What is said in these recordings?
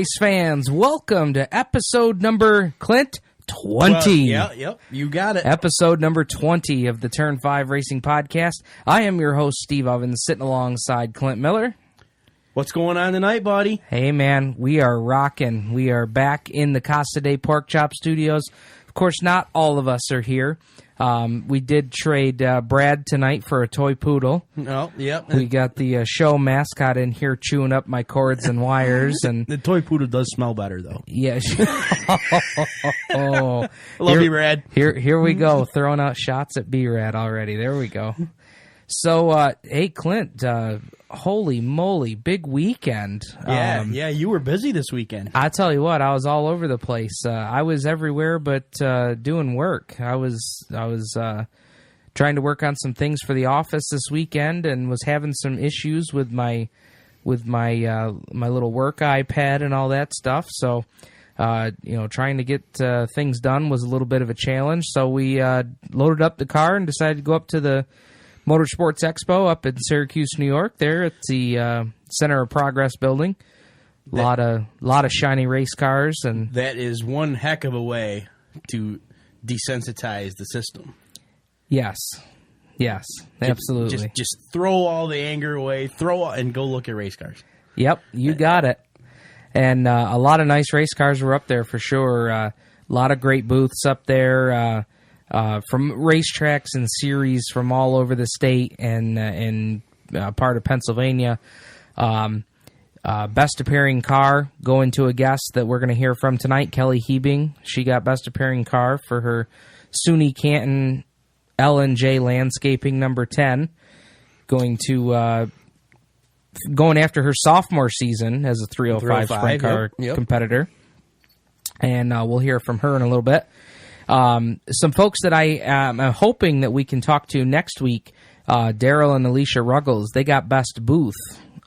race fans, welcome to episode number, Clint, 20. Yep, you got it. Episode number 20 of the Turn 5 Racing Podcast. I am your host, Steve Ovens, sitting alongside Clint Miller. What's going on tonight, buddy? Hey, man, we are rocking. We are back in the Casa de Pork Chop Studios. Of course, not all of us are here. We did trade Brad tonight for a toy poodle. Oh, yep. We got the show mascot in here chewing up my cords and wires. And the toy poodle does smell better, though. Yeah. I love you, Brad. Here we go, throwing out shots at B-RAD already. There we go. So, hey, Clint, holy moly, big weekend. Yeah, you were busy this weekend. I tell you what, I was all over the place. I was everywhere but doing work. I was trying to work on some things for the office this weekend and was having some issues with my little work iPad and all that stuff. So, trying to get things done was a little bit of a challenge. So we loaded up the car and decided to go up to the Motorsports Expo up in Syracuse, New York, there at the Center of Progress building. A lot of shiny race cars. And that is one heck of a way to desensitize the system. Yes, absolutely. Just throw all the anger away, and go look at race cars. Yep, you got it. And a lot of nice race cars were up there for sure. A lot of great booths up there. From racetracks and series from all over the state and part of Pennsylvania. Best appearing car going to a guest that we're going to hear from tonight, Kelly Hebing. She got best appearing car for her SUNY Canton L&J Landscaping number 10, going after her sophomore season as a 305 sprint car competitor. And we'll hear from her in a little bit. Some folks that I am hoping that we can talk to next week, Daryl and Alicia Ruggles, they got best booth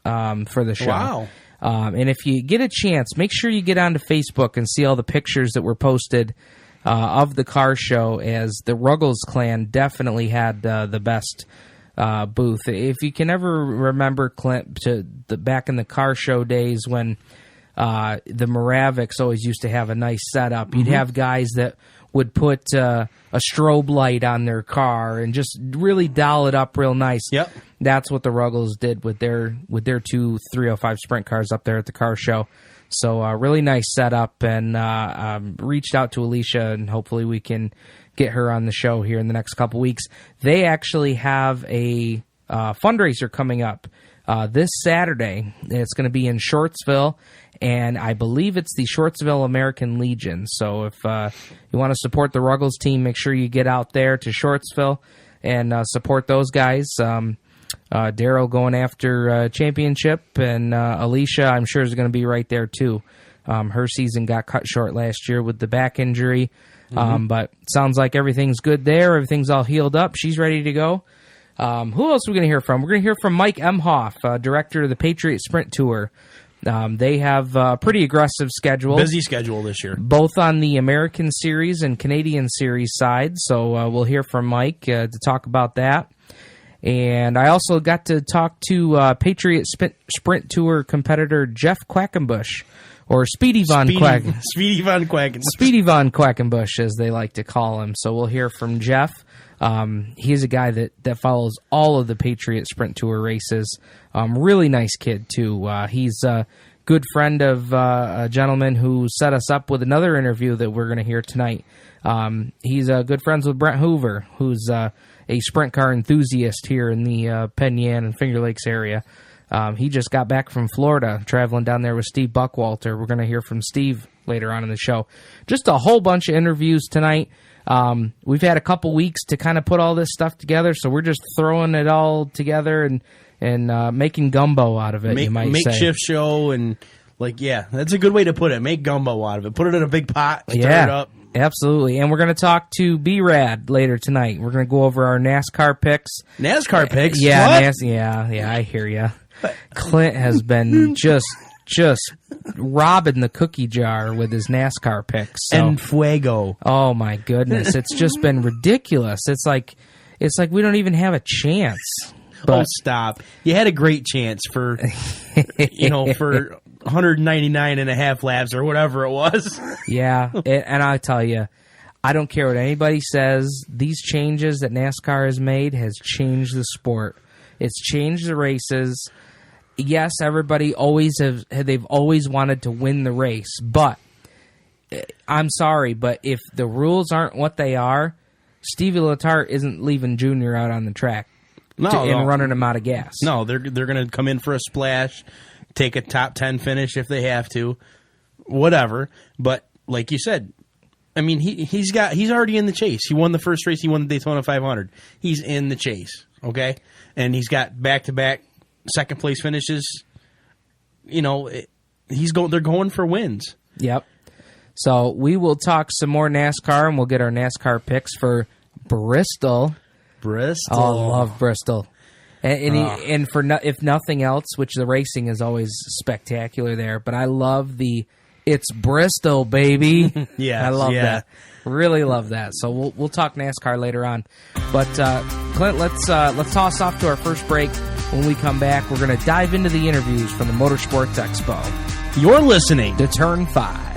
for the show. Wow. And if you get a chance, make sure you get onto Facebook and see all the pictures that were posted of the car show, as the Ruggles clan definitely had the best booth. If you can ever remember, Clint, back in the car show days when the Moravics always used to have a nice setup, you'd have guys that would put a strobe light on their car and just really dial it up real nice. Yep. That's what the Ruggles did with their two 305 sprint cars up there at the car show. So really nice setup, and reached out to Alicia, and hopefully we can get her on the show here in the next couple weeks. They actually have a fundraiser coming up this Saturday. It's going to be in Shortsville, and I believe it's the Shortsville American Legion. So if you want to support the Ruggles team, make sure you get out there to Shortsville and support those guys. Daryl going after championship, and Alicia, I'm sure, is going to be right there too. Her season got cut short last year with the back injury, but sounds like everything's good there. Everything's all healed up. She's ready to go. Who else are we going to hear from? We're going to hear from Mike Emhof, director of the Patriot Sprint Tour. They have a pretty aggressive schedule. Busy schedule this year. Both on the American Series and Canadian Series side. So we'll hear from Mike to talk about that. And I also got to talk to Patriot Sprint Tour competitor Geoff Quackenbush, or Speedy Von Quackenbush. Speedy Von Quackenbush. Speedy Von Quackenbush, as they like to call him. So we'll hear from Geoff. He's a guy that follows all of the Patriot Sprint Tour races. Really nice kid, too. He's a good friend of a gentleman who set us up with another interview that we're going to hear tonight. He's good friends with Brent Hoover, who's a sprint car enthusiast here in the Penn Yan and Finger Lakes area. He just got back from Florida, traveling down there with Steve Buckwalter. We're going to hear from Steve later on in the show. Just a whole bunch of interviews tonight. We've had a couple weeks to kind of put all this stuff together, so we're just throwing it all together and making gumbo out of it, you might say. Makeshift show, and that's a good way to put it. Make gumbo out of it. Put it in a big pot, stir it up. Absolutely. And we're going to talk to B-RAD later tonight. We're going to go over our NASCAR picks. NASCAR picks? Yeah, yeah, I hear you. Clint has been just robbing the cookie jar with his NASCAR picks. So. And fuego. Oh my goodness, it's just been ridiculous. It's like we don't even have a chance. But, stop! You had a great chance for 199 and a half laps or whatever it was. Yeah, and I tell you, I don't care what anybody says. These changes that NASCAR has made has changed the sport. It's changed the races. Yes, everybody they've always wanted to win the race, but I'm sorry, but if the rules aren't what they are, Stevie Letarte isn't leaving Junior out on the track and running him out of gas. No, they're going to come in for a splash, take a top 10 finish if they have to, whatever. But like you said, I mean, he's already in the chase. He won the first race. He won the Daytona 500. He's in the chase, okay? And he's got back-to-back second place finishes. You know, they're going for wins. Yep. So we will talk some more NASCAR, and we'll get our NASCAR picks for Bristol. Bristol. Oh, I love Bristol. And if nothing else, which the racing is always spectacular there, but I love it's Bristol, baby. Yeah, I love that. Really love that. So we'll talk NASCAR later on. But Clint, let's toss off to our first break. When we come back, we're going to dive into the interviews from the Motorsports Expo. You're listening to Turn 5.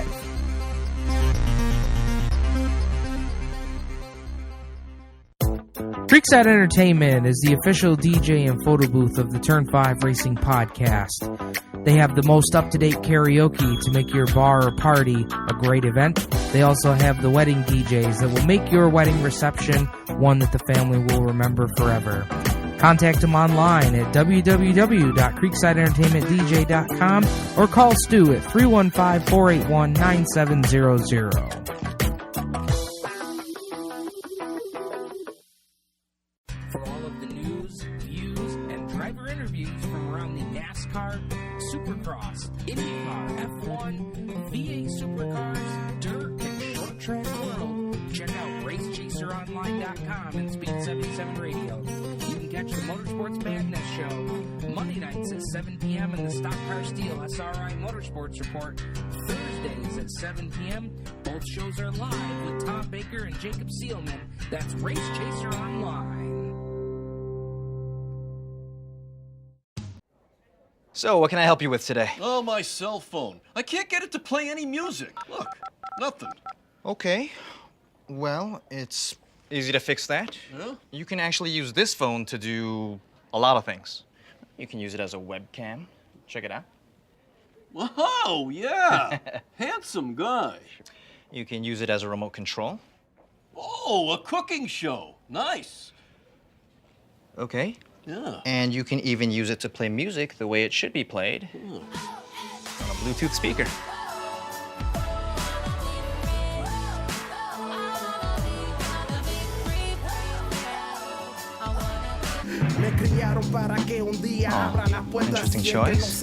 Creekside Entertainment is the official DJ and photo booth of the Turn 5 Racing Podcast. They have the most up-to-date karaoke to make your bar or party a great event. They also have the wedding DJs that will make your wedding reception one that the family will remember forever. Contact them online at www.creeksideentertainmentdj.com or call Stu at 315-481-9700. For all of the news, views, and driver interviews from around the NASCAR, Supercross, IndyCar, F1, V8 Supercars, dirt, and short track world, check out RaceChaserOnline.com and Speed 77 Radio. You can catch the Motorsports Madness Show Monday nights at 7 p.m. and the Stock Car Steel SRI Motorsports Report Thursdays at 7 p.m. Both shows are live with Tom Baker and Jacob Seelman. That's Race Chaser Online. So, what can I help you with today? Oh, my cell phone. I can't get it to play any music. Look, nothing. Okay. Well, it's easy to fix that. Yeah? You can actually use this phone to do a lot of things. You can use it as a webcam. Check it out. Whoa, yeah. Handsome guy. You can use it as a remote control. Oh, a cooking show. Nice. Okay. Yeah. And you can even use it to play music the way it should be played on a Bluetooth speaker. Interesting choice.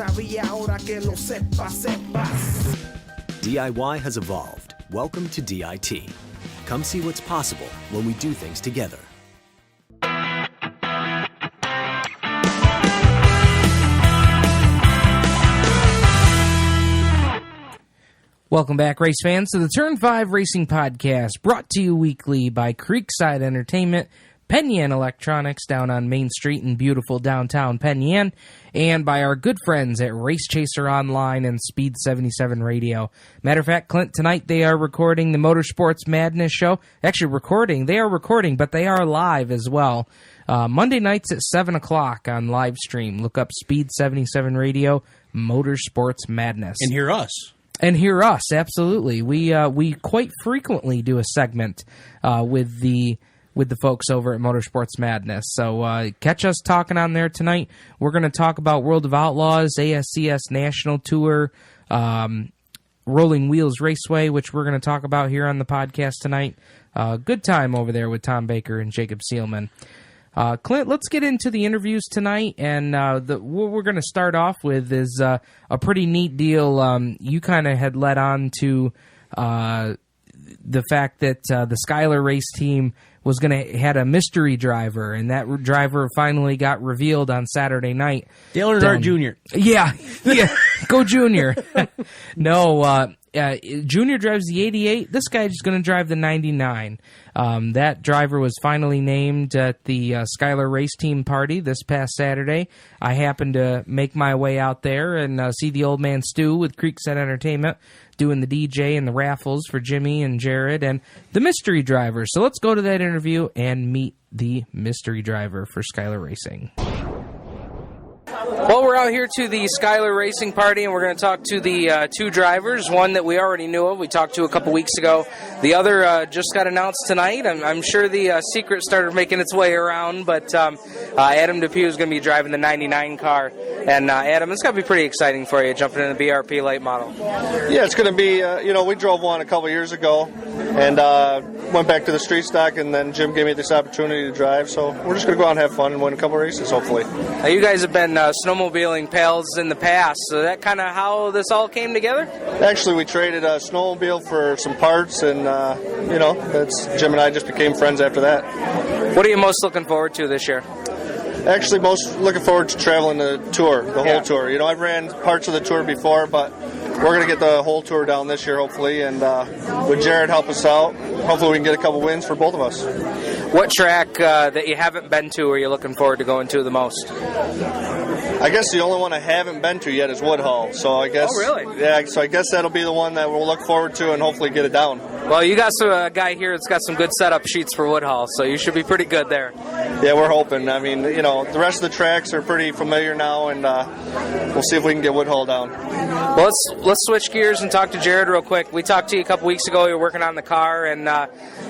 DIY has evolved. Welcome to DIT. Come see what's possible when we do things together. Welcome back, race fans, to the Turn 5 Racing Podcast, brought to you weekly by Creekside Entertainment, Penn Yan Electronics down on Main Street in beautiful downtown Penn Yan, and by our good friends at Race Chaser Online and Speed 77 Radio. Matter of fact, Clint, tonight they are recording the Motorsports Madness Show. Actually, they are recording, but they are live as well. Monday nights at 7 o'clock on live stream. Look up Speed 77 Radio, Motorsports Madness. And hear us. And hear us, absolutely. We quite frequently do a segment with the folks over at Motorsports Madness. So catch us talking on there tonight. We're going to talk about World of Outlaws, ASCS National Tour, Rolling Wheels Raceway, which we're going to talk about here on the podcast tonight. Good time over there with Tom Baker and Jacob Seelman. Clint, let's get into the interviews tonight, and what we're going to start off with is a pretty neat deal. You kind of had led on to the fact that the Schuyler race team was had a mystery driver, and that driver finally got revealed on Saturday night. Dale Earnhardt Jr. Yeah, go Junior. No, Junior drives the 88. This guy's just going to drive the 99. That driver was finally named at the Schuyler Race Team party this past Saturday. I happened to make my way out there and see the old man Stu with Creekset Entertainment doing the DJ and the raffles for Jimmy and Jared and the mystery driver. So let's go to that interview and meet the mystery driver for Schuyler Racing. Well, we're out here to the Schuyler Racing party, and we're going to talk to the two drivers, one that we already knew of, we talked to a couple weeks ago. The other just got announced tonight. I'm sure the secret started making its way around, but Adam Depuy is going to be driving the 99 car. And Adam, it's going to be pretty exciting for you, jumping in the BRP Late Model. Yeah, it's going to be, we drove one a couple years ago, and went back to the street stock, and then Jim gave me this opportunity to drive, so we're just going to go out and have fun and win a couple races, hopefully. Now, you guys have been snowmobiling pals in the past, so that kind of how this all came together? Actually, we traded a snowmobile for some parts, and, that's Jim and I just became friends after that. What are you most looking forward to this year? Actually, most looking forward to traveling the tour, the whole tour. I've ran parts of the tour before, but we're going to get the whole tour down this year, hopefully, and with Jared help us out, hopefully we can get a couple wins for both of us. What track that you haven't been to are you looking forward to going to the most? I guess the only one I haven't been to yet is Woodhull, so I guess... Oh, really? Yeah, so I guess that'll be the one that we'll look forward to and hopefully get it down. Well, you got a guy here that's got some good setup sheets for Woodhull, so you should be pretty good there. Yeah, we're hoping. I mean, the rest of the tracks are pretty familiar now, and we'll see if we can get Woodhull down. Well, let's switch gears and talk to Jared real quick. We talked to you a couple weeks ago. You were working on the car, and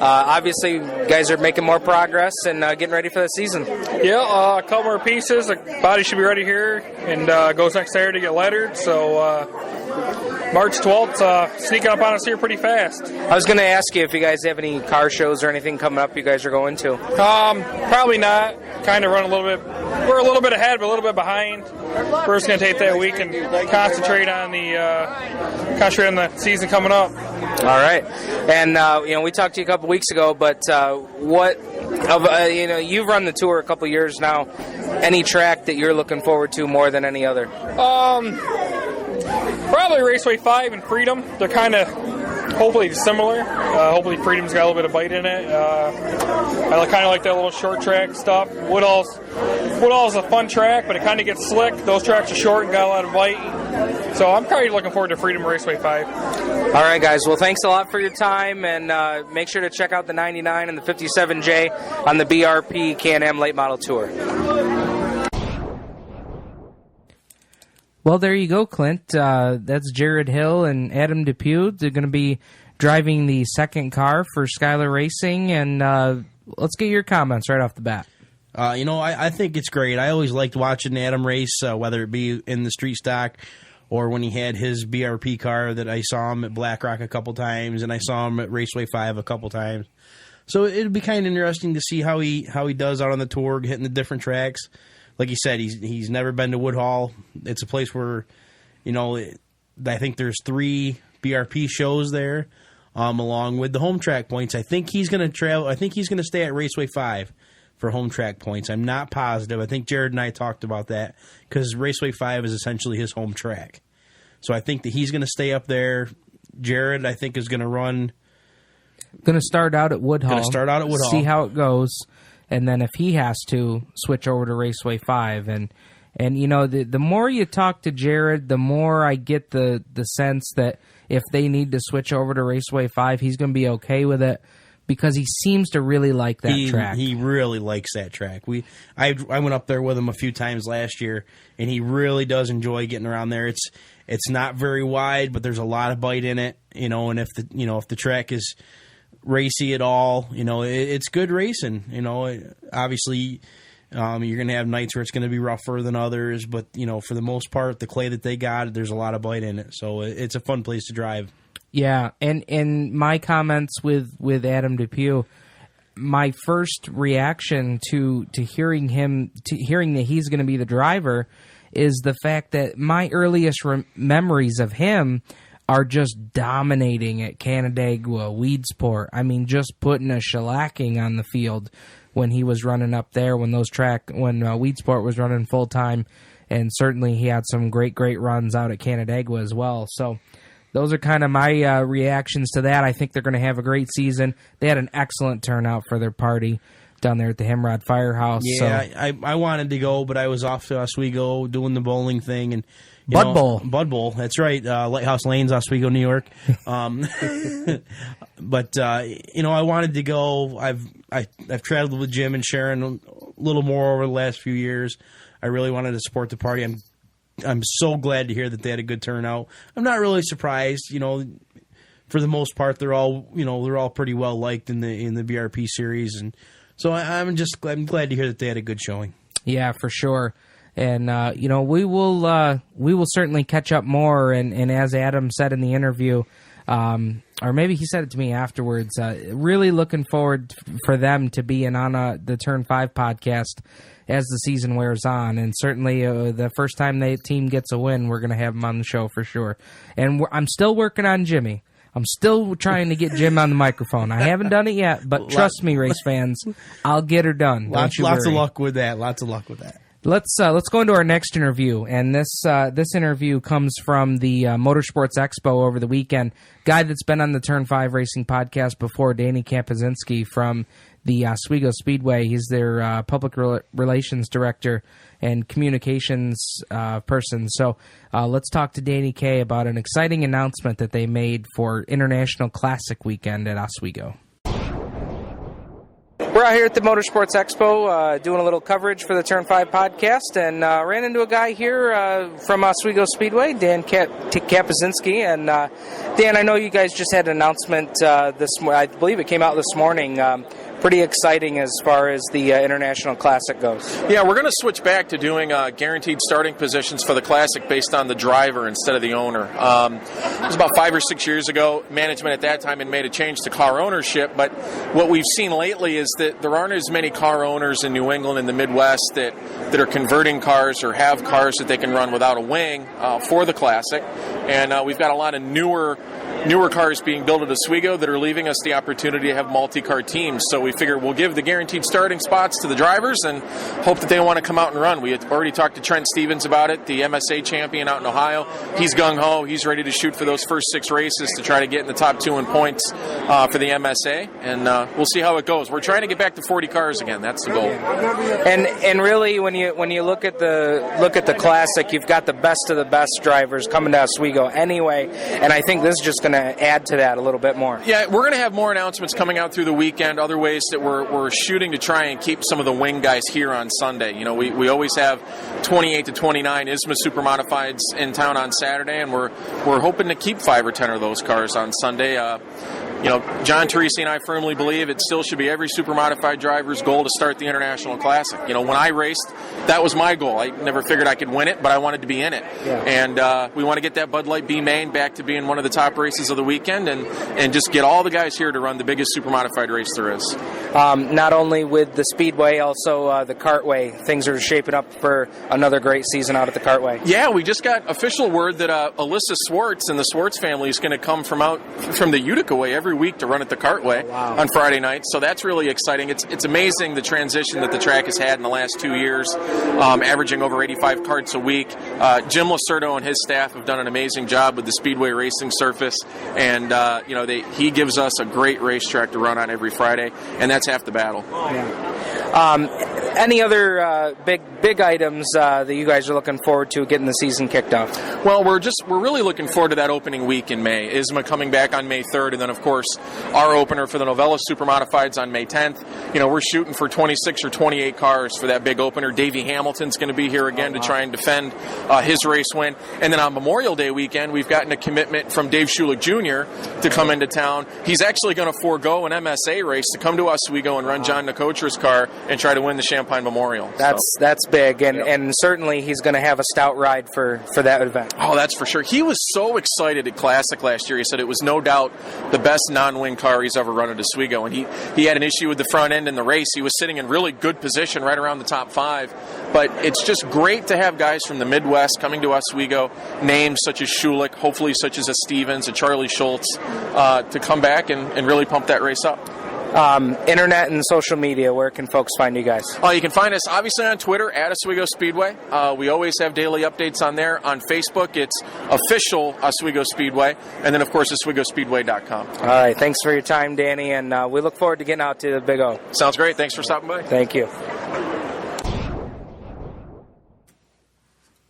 obviously you guys are making more progress and getting ready for the season. Yeah, a couple more pieces. The body should be ready here, and goes next Saturday to get lettered. So March 12th, sneaking up on us here pretty fast. I was going to ask you if you guys have any car shows or anything coming up you guys are going to. Probably not. Kind of run a little bit. We're a little bit ahead, but a little bit behind. We're just going to take that week and concentrate on the season coming up. All right. And we talked to you a couple weeks ago, but you've run the tour a couple years now. Any track that you're looking forward to more than any other? Probably Raceway 5 and Freedom. They're kind of hopefully similar. Hopefully Freedom's got a little bit of bite in it. I kind of like that little short track stuff. Woodhull's a fun track, but it kind of gets slick. Those tracks are short and got a lot of bite. So I'm kind of looking forward to Freedom Raceway 5. All right, guys. Well, thanks a lot for your time, and make sure to check out the 99 and the 57J on the BRP CanAm Late Model Tour. Well, there you go, Clint. That's Jared Hill and Adam Depuy. They're going to be driving the second car for Schuyler Racing, and let's get your comments right off the bat. I think it's great. I always liked watching Adam race, whether it be in the street stock or when he had his BRP car that I saw him at Black Rock a couple times, and I saw him at Raceway 5 a couple times. So it'd be kind of interesting to see how he does out on the tour, hitting the different tracks. Like he said, he's never been to Woodhull. It's a place where, I think there's 3 BRP shows there, along with the home track points. I think he's going to travel. I think he's going to stay at Raceway 5 for home track points. I'm not positive. I think Jared and I talked about that because Raceway 5 is essentially his home track. So I think that he's going to stay up there. Jared, I think, is going to run. Going to start out at Woodhull. See how it goes. And then if he has to, switch over to Raceway 5. And the more you talk to Jared, the more I get the sense that if they need to switch over to Raceway 5, he's going to be okay with it because he seems to really like that track. He really likes that track. I went up there with him a few times last year, and he really does enjoy getting around there. It's not very wide, but there's a lot of bite in it, and if the track is racy at all, it's good racing. Obviously, you're going to have nights where it's going to be rougher than others, but for the most part, the clay that they got, there's a lot of bite in it, so it's a fun place to drive. Yeah, and my comments with Adam Depuy, my first reaction to hearing that he's going to be the driver is the fact that my earliest memories of him are just dominating at Canandaigua, Weedsport. I mean, just putting a shellacking on the field when he was running up there, when Weedsport was running full time, and certainly he had some great runs out at Canandaigua as well. So those are kind of my reactions to that. I think they're going to have a great season. They had an excellent turnout for their party down there at the Hemrod Firehouse. Yeah, so. I wanted to go, but I was off to Oswego doing the bowling thing and Bud Bowl. That's right. Lighthouse Lanes, Oswego, New York. But I wanted to go. I've traveled with Jim and Sharon a little more over the last few years. I really wanted to support the party. I'm so glad to hear that they had a good turnout. I'm not really surprised. For the most part, they're all pretty well liked in the BRP series, and so I'm glad to hear that they had a good showing. Yeah, for sure. And we will certainly catch up more. And as Adam said in the interview, or maybe he said it to me afterwards, really looking forward for them to be on the Turn 5 podcast as the season wears on. And certainly the first time the team gets a win, we're going to have them on the show for sure. And I'm still working on Jimmy. I'm still trying to get Jim on the microphone. I haven't done it yet, but trust me, race fans, I'll get her done. Lots of luck with that. Let's go into our next interview, and this interview comes from the Motorsports Expo over the weekend. Guy that's been on the Turn 5 Racing podcast before, Danny Kapuscinski from the Oswego Speedway. He's their public relations director and communications person. So let's talk to Danny K about an exciting announcement that they made for International Classic weekend at Oswego. We're out here at the Motorsports Expo doing a little coverage for the Turn 5 podcast, and ran into a guy here from Oswego Speedway, Dan Kapuscinski. And Dan, I know you guys just had an announcement I believe it came out this morning. Pretty exciting as far as the International Classic goes. Yeah, we're going to switch back to doing guaranteed starting positions for the Classic based on the driver instead of the owner. It was about 5 or 6 years ago. Management at that time had made a change to car ownership, but what we've seen lately is that there aren't as many car owners in New England and the Midwest that are converting cars or have cars that they can run without a wing for the Classic. And we've got a lot of newer cars being built at Oswego that are leaving us the opportunity to have multi-car teams. So we figure we'll give the guaranteed starting spots to the drivers and hope that they want to come out and run. We had already talked to Trent Stevens about it, the MSA champion out in Ohio. He's gung-ho. He's ready to shoot for those first 6 races to try to get in the top 2 in points for the MSA. And we'll see how it goes. We're trying to get back to 40 cars again. That's the goal. And really, when you look at the Classic, you've got the best of the best drivers coming to Oswego anyway. And I think this is just going to add to that a little bit more. Yeah, we're going to have more announcements coming out through the weekend, other ways that we're shooting to try and keep some of the wing guys here on Sunday. We always have 28 to 29 ISMA Super Modifieds in town on Saturday, and we're hoping to keep 5 or 10 of those cars on Sunday. John Teresi and I firmly believe it still should be every super modified driver's goal to start the International Classic. When I raced, that was my goal. I never figured I could win it, but I wanted to be in it. Yeah. And we want to get that Bud Light B Main back to being one of the top races of the weekend and just get all the guys here to run the biggest super modified race there is. Not only with the Speedway, also the Kartway. Things are shaping up for another great season out at the Kartway. Yeah, we just got official word that Alyssa Swartz and the Swartz family is going to come from the Utica way every week to run at the Kartway on Friday nights. So that's really exciting. It's amazing the transition that the track has had in the last 2 years, averaging over 85 karts a week. Jim Lacerdo and his staff have done an amazing job with the Speedway racing surface, and he gives us a great racetrack to run on every Friday, and that's half the battle. Yeah. Any other big items that you guys are looking forward to getting the season kicked off? Well, we're really looking forward to that opening week in May. ISMA coming back on May 3rd, and then of course our opener for the Novella Super Modifieds on May 10th. We're shooting for 26 or 28 cars for that big opener. Davey Hamilton's going to be here again to try and defend his race win. And then on Memorial Day weekend, we've gotten a commitment from Dave Schulich Jr. to come into town. He's actually going to forego an MSA race to come to Oswego and run John Nicotra's car and try to win the Champagne Memorial. That's big, and certainly he's going to have a stout ride for that event. Oh, that's for sure. He was so excited at Classic last year. He said it was no doubt the best non-wing car he's ever run at Oswego, and he had an issue with the front end in the race. He was sitting in really good position right around the top 5, but it's just great to have guys from the Midwest coming to Oswego, names such as Schulich, hopefully such as a Stevens, a Charlie Schultz, to come back and really pump that race up. Internet and social media, where can folks find you guys? You can find us obviously on Twitter at Oswego Speedway. We always have daily updates on there. On Facebook, it's official Oswego Speedway, and then of course OswegoSpeedway.com. All right, thanks for your time, Danny, and we look forward to getting out to the Big O. Sounds great. Thanks for stopping by. Thank you.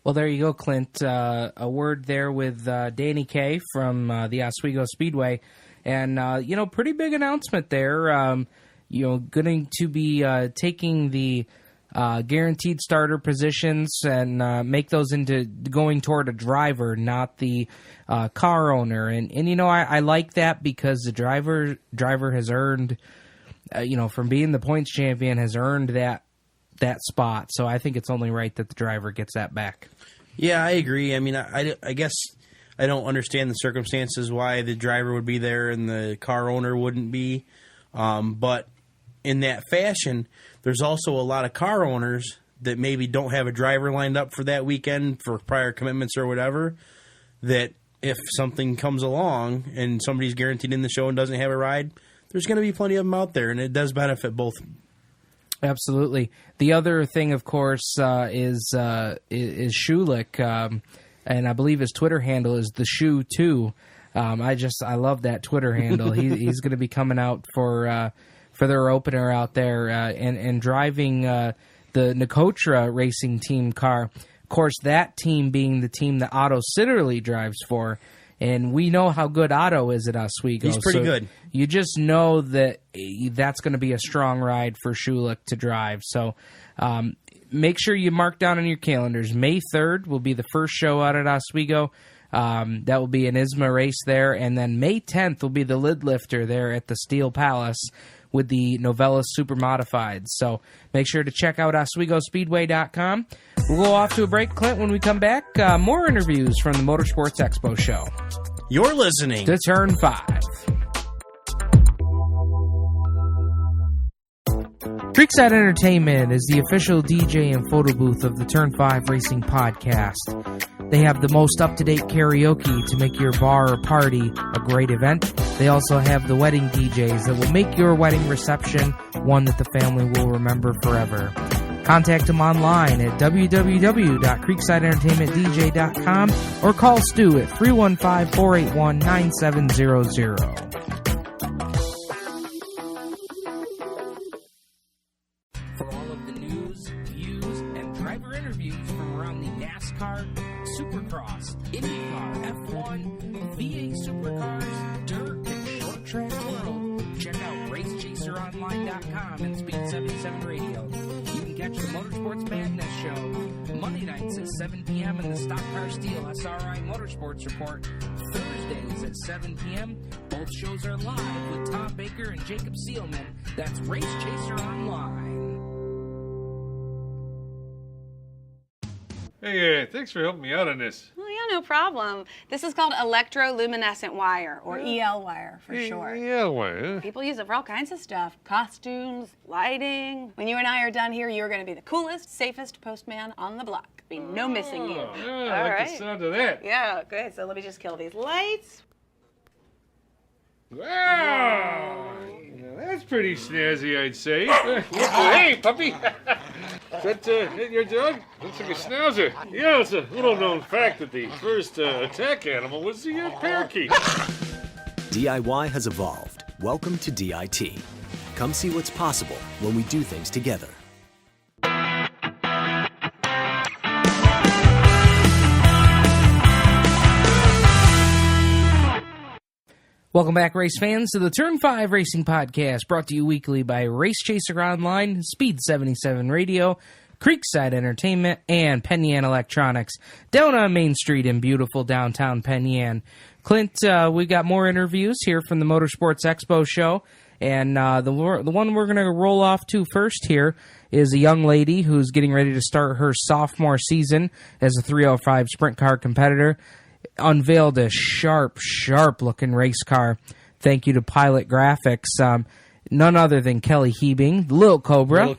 Well, there you go, Clint. A word there with Danny K from the Oswego Speedway. And, pretty big announcement there. Going to be taking the guaranteed starter positions and make those into going toward a driver, not the car owner. And I like that because the driver has earned, from being the points champion, has earned that spot. So I think it's only right that the driver gets that back. Yeah, I agree. I mean, I guess I don't understand the circumstances why the driver would be there and the car owner wouldn't be. But in that fashion, there's also a lot of car owners that maybe don't have a driver lined up for that weekend for prior commitments or whatever, that if something comes along and somebody's guaranteed in the show and doesn't have a ride, there's going to be plenty of them out there, and it does benefit both. Absolutely. The other thing, of course, is Schulich, and I believe his Twitter handle is the Shoe 2. I love that Twitter handle. He's going to be coming out for their opener out there and driving the Nicotra Racing Team car. Of course, that team being the team that Otto Sitterly drives for. And we know how good Otto is at Oswego. He's pretty good. You just know that that's going to be a strong ride for Schulich to drive. So make sure you mark down on your calendars. May 3rd will be the first show out at Oswego. That will be an ISMA race there. And then May 10th will be the lid lifter there at the Steel Palace with the Novella Super Modifieds. So make sure to check out OswegoSpeedway.com. We'll go off to a break, Clint. When we come back, more interviews from the Motorsports Expo show. You're listening to Turn 5. Creekside Entertainment is the official DJ and photo booth of the Turn 5 Racing Podcast. They have the most up-to-date karaoke to make your bar or party a great event. They also have the wedding DJs that will make your wedding reception one that the family will remember forever. Contact them online at www.creeksideentertainmentdj.com or call Stu at 315-481-9700. For all of the news, views, and driver interviews from around the NASCAR, Supercross, IndyCar, F1, VA Supercars, dirt, and short track world, check out RaceChaserOnline.com and Speed 77 Radio. You can catch the Motorsports Madness Show Monday nights at 7 p.m. and the Stock Car Steel SRI Motorsports Report Thursdays at 7 p.m. Both shows are live with Tom Baker and Jacob Seelman. That's Race Chaser Online. Hey, thanks for helping me out on this. Oh, yeah, no problem. This is called electroluminescent wire, or EL wire for short. EL wire, huh? People use it for all kinds of stuff. Costumes, lighting. When you and I are done here, you're going to be the coolest, safest postman on the block. Be no missing you. Yeah, I like the sound of that. Yeah, good. So let me just kill these lights. Wow! Now that's pretty snazzy, I'd say. Hey, puppy! Is that your dog? Looks like a schnauzer. Yeah, it's a little-known fact that the first attack animal was the parakeet. DIY has evolved. Welcome to DIT. Come see what's possible when we do things together. Welcome back, race fans, to the Turn 5 Racing Podcast, brought to you weekly by Race Chaser Online, Speed 77 Radio, Creekside Entertainment, and Penn Yan Electronics, down on Main Street in beautiful downtown Penn Yan. Clint, we got more interviews here from the Motorsports Expo show, and the one we're going to roll off to first here is a young lady who's getting ready to start her sophomore season as a 305 sprint car competitor. Unveiled a sharp-looking race car. Thank you to Pilot Graphics. None other than Kelly Hebing, Lil Cobra,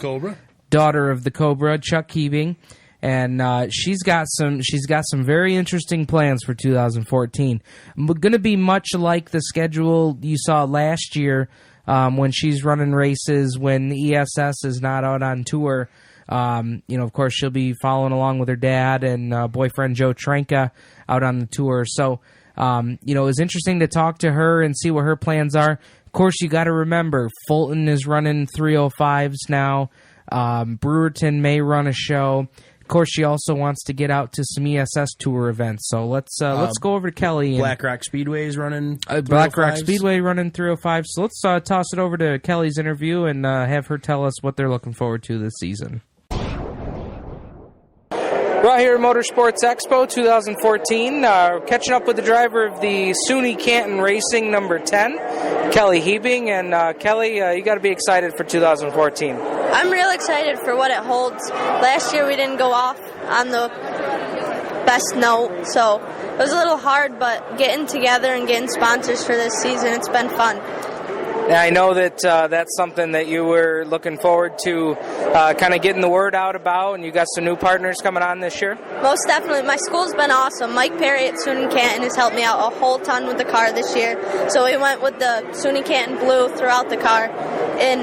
daughter of the Cobra, Chuck Hebing, and she's got some very interesting plans for 2014. Going to be much like the schedule you saw last year when she's running races, when the ESS is not out on tour. Of course, she'll be following along with her dad and boyfriend Joe Tranka out on the tour. So, it was interesting to talk to her and see what her plans are. Of course, you got to remember, Fulton is running 305s now. Brewerton may run a show. Of course, she also wants to get out to some ESS tour events. So let's go over to Kelly. Black Rock Speedway is running 305s. Black Rock Speedway running 305. So let's toss it over to Kelly's interview and have her tell us what they're looking forward to this season. We're out here at Motorsports Expo 2014, catching up with the driver of the SUNY Canton Racing number 10, Kelly Hebing. And Kelly, you got to be excited for 2014. I'm real excited for what it holds. Last year we didn't go off on the best note, so it was a little hard, but getting together and getting sponsors for this season, it's been fun. Yeah, I know that that's something that you were looking forward to kind of getting the word out about, and you got some new partners coming on this year? Most definitely. My school's been awesome. Mike Perry at SUNY Canton has helped me out a whole ton with the car this year. So we went with the SUNY Canton blue throughout the car, and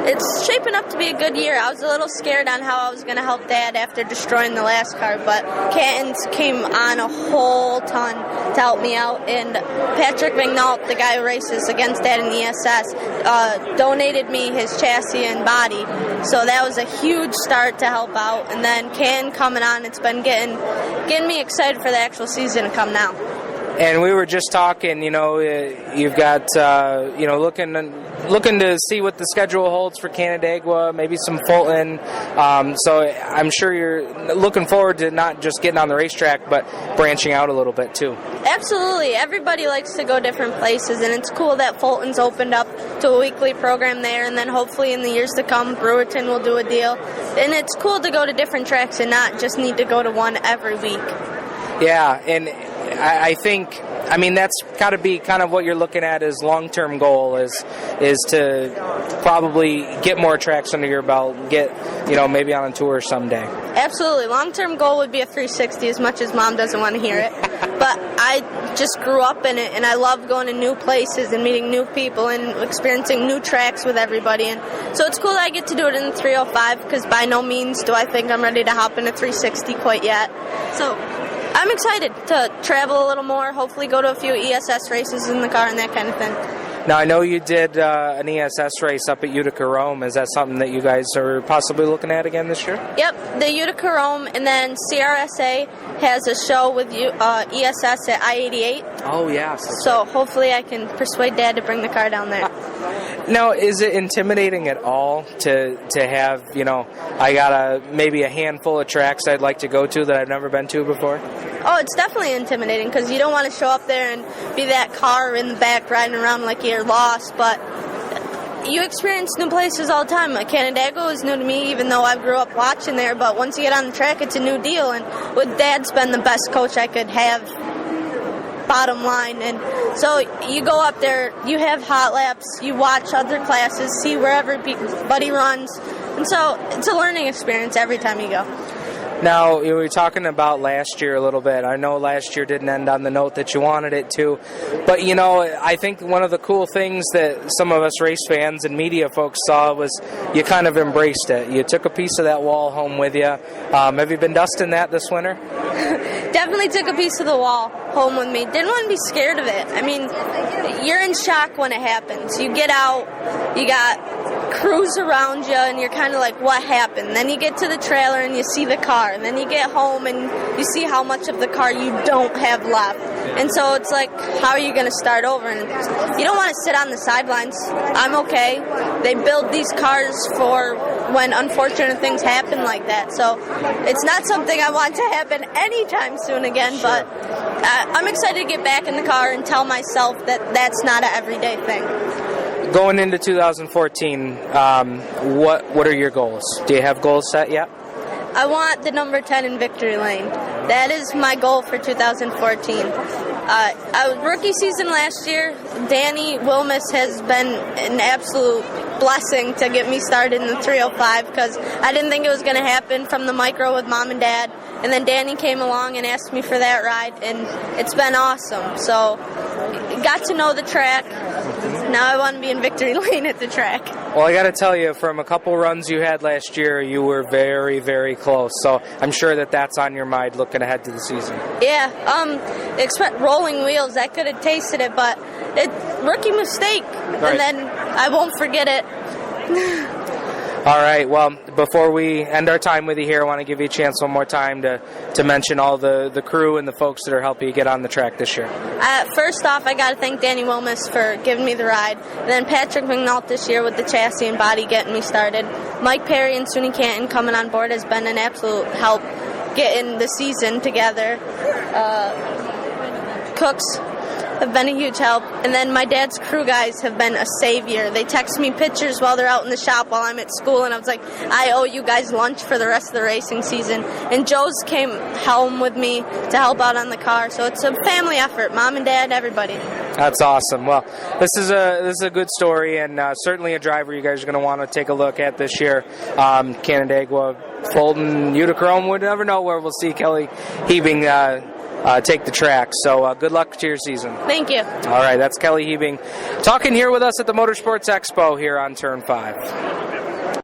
it's shaping up to be a good year. I was a little scared on how I was going to help Dad after destroying the last car, but Canton's came on a whole ton to help me out, and Patrick Vignalt, the guy who races against Dad in the ESS, donated me his chassis and body, so that was a huge start to help out. And then Can coming on, it's been getting me excited for the actual season to come now. And we were just talking, you've got, looking to see what the schedule holds for Canandaigua, maybe some Fulton. So I'm sure you're looking forward to not just getting on the racetrack, but branching out a little bit too. Absolutely. Everybody likes to go different places, and it's cool that Fulton's opened up to a weekly program there, and then hopefully in the years to come, Brewerton will do a deal. And it's cool to go to different tracks and not just need to go to one every week. Yeah, and I think, that's got to be kind of what you're looking at as long-term goal is to probably get more tracks under your belt and get, maybe on a tour someday. Absolutely. Long-term goal would be a 360, as much as Mom doesn't want to hear it. But I just grew up in it, and I love going to new places and meeting new people and experiencing new tracks with everybody. And so it's cool that I get to do it in the 305, because by no means do I think I'm ready to hop in a 360 quite yet. So I'm excited to travel a little more, hopefully go to a few ESS races in the car and that kind of thing. Now, I know you did an ESS race up at Utica Rome. Is that something that you guys are possibly looking at again this year? Yep, the Utica Rome, and then CRSA has a show with ESS at I-88. Oh, yes. So hopefully I can persuade Dad to bring the car down there. Now, is it intimidating at all to have, I got maybe a handful of tracks I'd like to go to that I've never been to before? Oh, it's definitely intimidating, because you don't want to show up there and be that car in the back riding around like you're lost, but you experience new places all the time. Like Canandaigua is new to me, even though I grew up watching there, but once you get on the track, it's a new deal, and with Dad's been the best coach I could have, bottom line. And so you go up there, you have hot laps, you watch other classes, see where everybody runs, and so it's a learning experience every time you go. Now, you were talking about last year a little bit. I know last year didn't end on the note that you wanted it to, but I think one of the cool things that some of us race fans and media folks saw was you kind of embraced it. You took a piece of that wall home with you. Have you been dusting that this winter? Definitely took a piece of the wall home with me. Didn't want to be scared of it. You're in shock when it happens. You get out, you got crews around you, and you're kind of like, what happened? Then you get to the trailer and you see the car, and then you get home and you see how much of the car you don't have left. And so it's like, how are you going to start over? And you don't want to sit on the sidelines. I'm okay. They build these cars for when unfortunate things happen like that. So it's not something I want to happen anytime soon again, but I'm excited to get back in the car and tell myself that that's not an everyday thing. Going into 2014, what are your goals? Do you have goals set yet? I want the number 10 in victory lane. That is my goal for 2014. Rookie season last year, Danny Wilmus has been an absolute blessing to get me started in the 305, because I didn't think it was going to happen from the micro with Mom and Dad. And then Danny came along and asked me for that ride, and it's been awesome. So got to know the track, Now I want to be in victory lane at the track. Well, I got to tell you, from a couple runs you had last year, you were very, very close. So I'm sure that that's on your mind looking ahead to the season. Yeah, expect rolling wheels. I could have tasted it, but rookie mistake. Right. And then I won't forget it. All right, well, before we end our time with you here, I want to give you a chance one more time to mention all the crew and the folks that are helping you get on the track this year. First off, I got to thank Danny Wilmus for giving me the ride. And then Patrick McNult this year with the chassis and body getting me started. Mike Perry and Sunny Canton coming on board has been an absolute help getting the season together. Cooks have been a huge help. And then my dad's crew guys have been a savior. They text me pictures while they're out in the shop while I'm at school, and I was like, I owe you guys lunch for the rest of the racing season. And Joe's came home with me to help out on the car, so it's a family effort, mom and dad, everybody. That's awesome. Well, this is a good story, and certainly a driver you guys are going to want to take a look at this year. Canandaigua, Fulton, Utica, we'll never know where we'll see Kelly Hebing take the track. So good luck to your season. Thank you. All right, that's Kelly Hebing talking here with us at the Motorsports Expo here on Turn 5.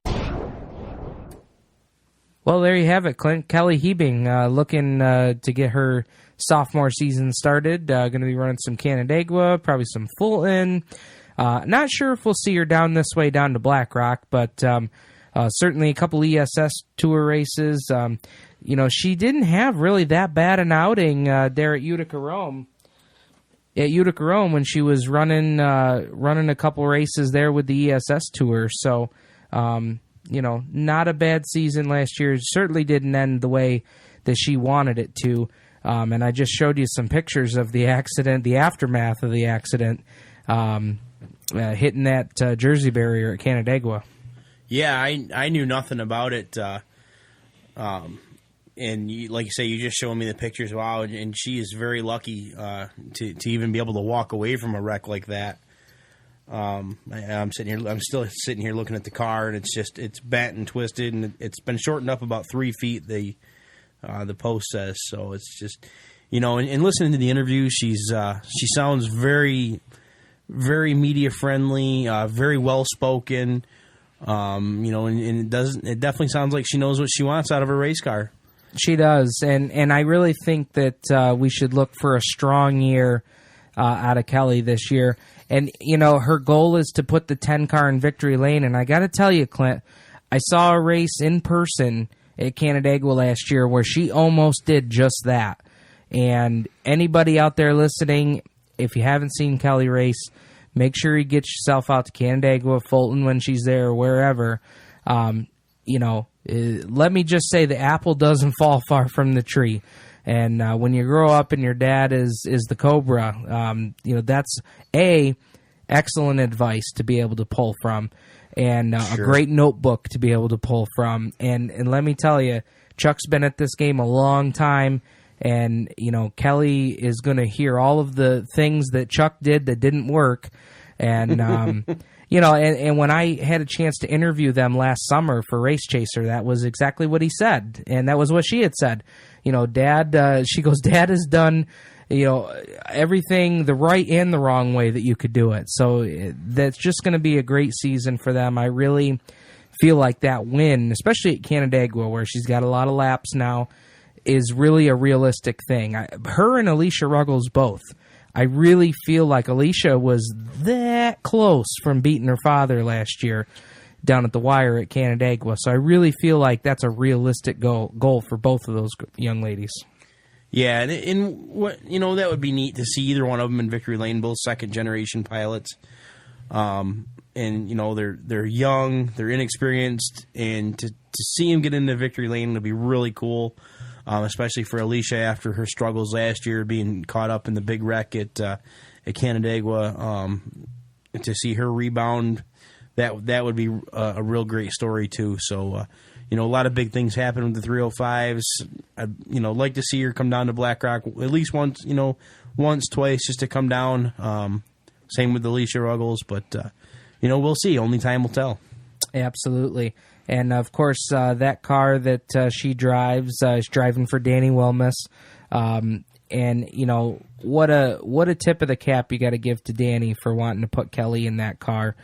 Well, there you have it, Clint. Kelly Hebing looking to get her sophomore season started. Going to be running some Canandaigua, probably some Fulton. Not sure if we'll see her down this way down to Black Rock, but certainly a couple ESS Tour races. She didn't have really that bad an outing there at Utica Rome. At Utica Rome when she was running a couple races there with the ESS Tour. So, not a bad season last year. Certainly didn't end the way that she wanted it to. And I just showed you some pictures of the accident, the aftermath of the accident, hitting that Jersey barrier at Canandaigua. Yeah, I knew nothing about it. And like you say, you just showed me the pictures. Wow, and she is very lucky to even be able to walk away from a wreck like that. I'm still sitting here looking at the car, and it's bent and twisted, and it's been shortened up about 3 feet. The post says so. It's just, and listening to the interview, she sounds very, very media friendly, very well spoken. And it definitely sounds like she knows what she wants out of a race car. She does, and I really think that we should look for a strong year out of Kelly this year. And, her goal is to put the 10 car in victory lane, and I got to tell you, Clint, I saw a race in person at Canandaigua last year where she almost did just that. And anybody out there listening, if you haven't seen Kelly race, make sure you get yourself out to Canandaigua, Fulton when she's there, or wherever. Let me just say the apple doesn't fall far from the tree. And when you grow up and your dad is the Cobra, that's excellent advice to be able to pull from, and a great notebook to be able to pull from. And let me tell you, Chuck's been at this game a long time, and Kelly is going to hear all of the things that Chuck did that didn't work, and and when I had a chance to interview them last summer for Race Chaser, that was exactly what he said, and that was what she had said. Dad, she goes, Dad has done, everything the right and the wrong way that you could do it. So that's just going to be a great season for them. I really feel like that win, especially at Canandaigua, where she's got a lot of laps now, is really a realistic thing. Her and Alicia Ruggles both. I really feel like Alicia was that close from beating her father last year down at the wire at Canandaigua. So I really feel like that's a realistic goal for both of those young ladies. Yeah, and what that would be neat to see either one of them in victory lane, both second generation pilots. And they're young, they're inexperienced, and to see them get into victory lane would be really cool. Especially for Alicia after her struggles last year, being caught up in the big wreck at Canandaigua. To see her rebound, that would be a real great story too. So, a lot of big things happen with the 305s. I'd like to see her come down to Black Rock at least once, twice, just to come down. Same with Alicia Ruggles, but we'll see. Only time will tell. Absolutely. And, of course, that car that she drives is driving for Danny Wilmus. And you know, what a tip of the cap you got to give to Danny for wanting to put Kelly in that car,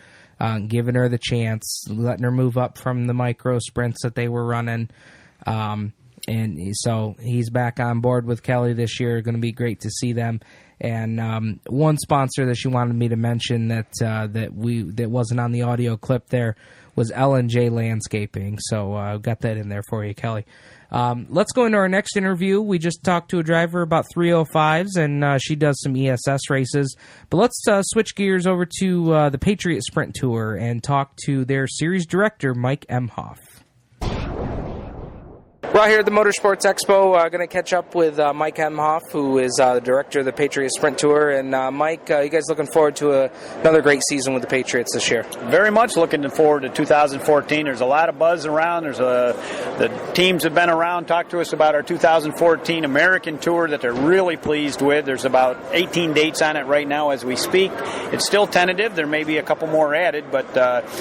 giving her the chance, letting her move up from the micro sprints that they were running. And so he's back on board with Kelly this year. Going to be great to see them. And one sponsor that she wanted me to mention that wasn't on the audio clip there was L&J Landscaping. So I've got that in there for you, Kelly. Let's go into our next interview. We just talked to a driver about 305s, and she does some ESS races. But let's switch gears over to the Patriot Sprint Tour and talk to their series director, Mike Emhof. We're out here at the Motorsports Expo. Going to catch up with Mike Emhof, who is the director of the Patriot Sprint Tour. And Mike, you guys looking forward to another great season with the Patriots this year? Very much looking forward to 2014. There's a lot of buzz around. The teams have been around, talked to us about our 2014 American Tour that they're really pleased with. There's about 18 dates on it right now as we speak. It's still tentative. There may be a couple more added, but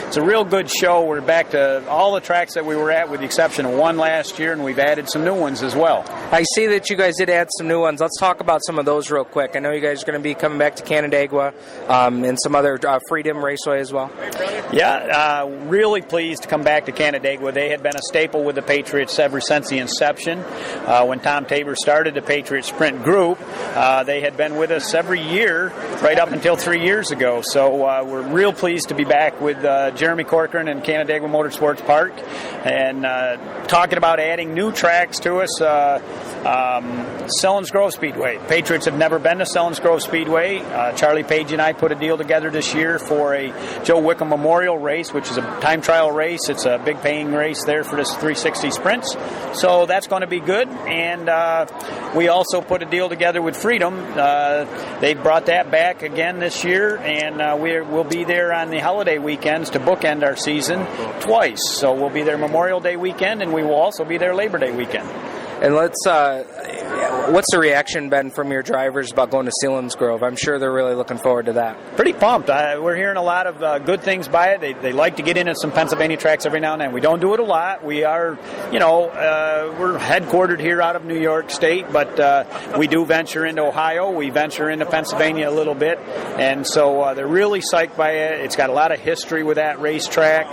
it's a real good show. We're back to all the tracks that we were at with the exception of one last year, and we've added some new ones as well. I see that you guys did add some new ones. Let's talk about some of those real quick. I know you guys are going to be coming back to Canandaigua and some other Freedom Raceway as well. Yeah, really pleased to come back to Canandaigua. They had been a staple with the Patriots ever since the inception. When Tom Tabor started the Patriot Sprint Group, they had been with us every year right up until 3 years ago. So we're real pleased to be back with Jeremy Corcoran and Canandaigua Motorsports Park and talking about adding new tracks to us. Sellons Grove Speedway. Patriots have never been to Sellons Grove Speedway. Charlie Page and I put a deal together this year for a Joe Wickham Memorial race, which is a time trial race. It's a big paying race there for this 360 sprints. So that's going to be good. And we also put a deal together with Freedom. They brought that back again this year, and we'll be there on the holiday weekends to bookend our season twice. So we'll be there Memorial Day weekend, and we will also be there Labor Day weekend. And what's the reaction been from your drivers about going to Sellons Grove? I'm sure they're really looking forward to that. Pretty pumped. We're hearing a lot of good things by it. They like to get into some Pennsylvania tracks every now and then. We don't do it a lot. We are, we're headquartered here out of New York State, but we do venture into Ohio. We venture into Pennsylvania a little bit. And so they're really psyched by it. It's got a lot of history with that racetrack.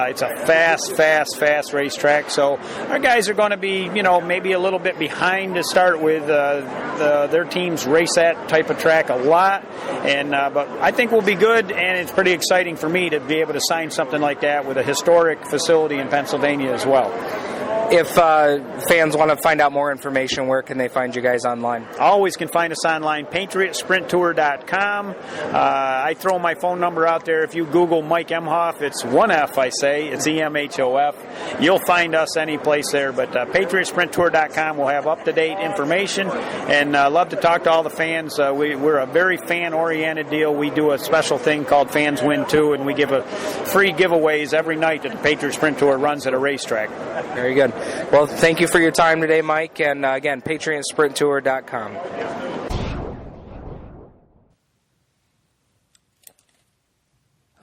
It's a fast racetrack. So our guys are going to be, maybe a little bit behind to start with. Their teams race that type of track a lot, but I think we'll be good, and it's pretty exciting for me to be able to sign something like that with a historic facility in Pennsylvania as well. If fans want to find out more information, where can they find you guys online? Always can find us online, patriotsprinttour.com. I throw my phone number out there. If you Google Mike Emhof, it's one F, I say. It's EMHOF. You'll find us any place there, but patriotsprinttour.com will have up-to-date information, and love to talk to all the fans. We're a very fan-oriented deal. We do a special thing called Fans Win 2, and we give free giveaways every night that the Patriot Sprint Tour runs at a racetrack. Very good. Well, thank you for your time today, Mike, and again, patriotsprinttour.com.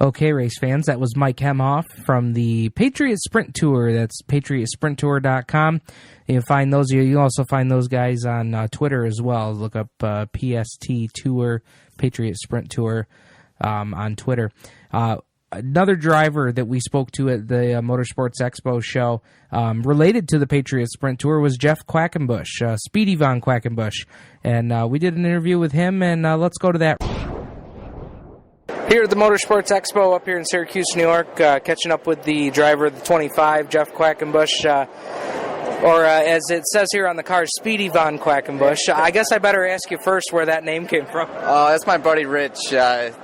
Okay, race fans, that was Mike Emhof from the Patriot Sprint Tour. That's patriotsprinttour.com. You find those. You also find those guys on Twitter as well. Look up PST Tour, Patriot Sprint Tour on Twitter. Another driver that we spoke to at the Motorsports Expo show related to the Patriot Sprint Tour was Geoff Quackenbush, Speedy Von Quackenbush. And we did an interview with him, and let's go to that. Here at the Motorsports Expo up here in Syracuse, New York, catching up with the driver of the 25, Geoff Quackenbush, or as it says here on the car, Speedy Von Quackenbush. I guess I better ask you first where that name came from. That's my buddy Rich.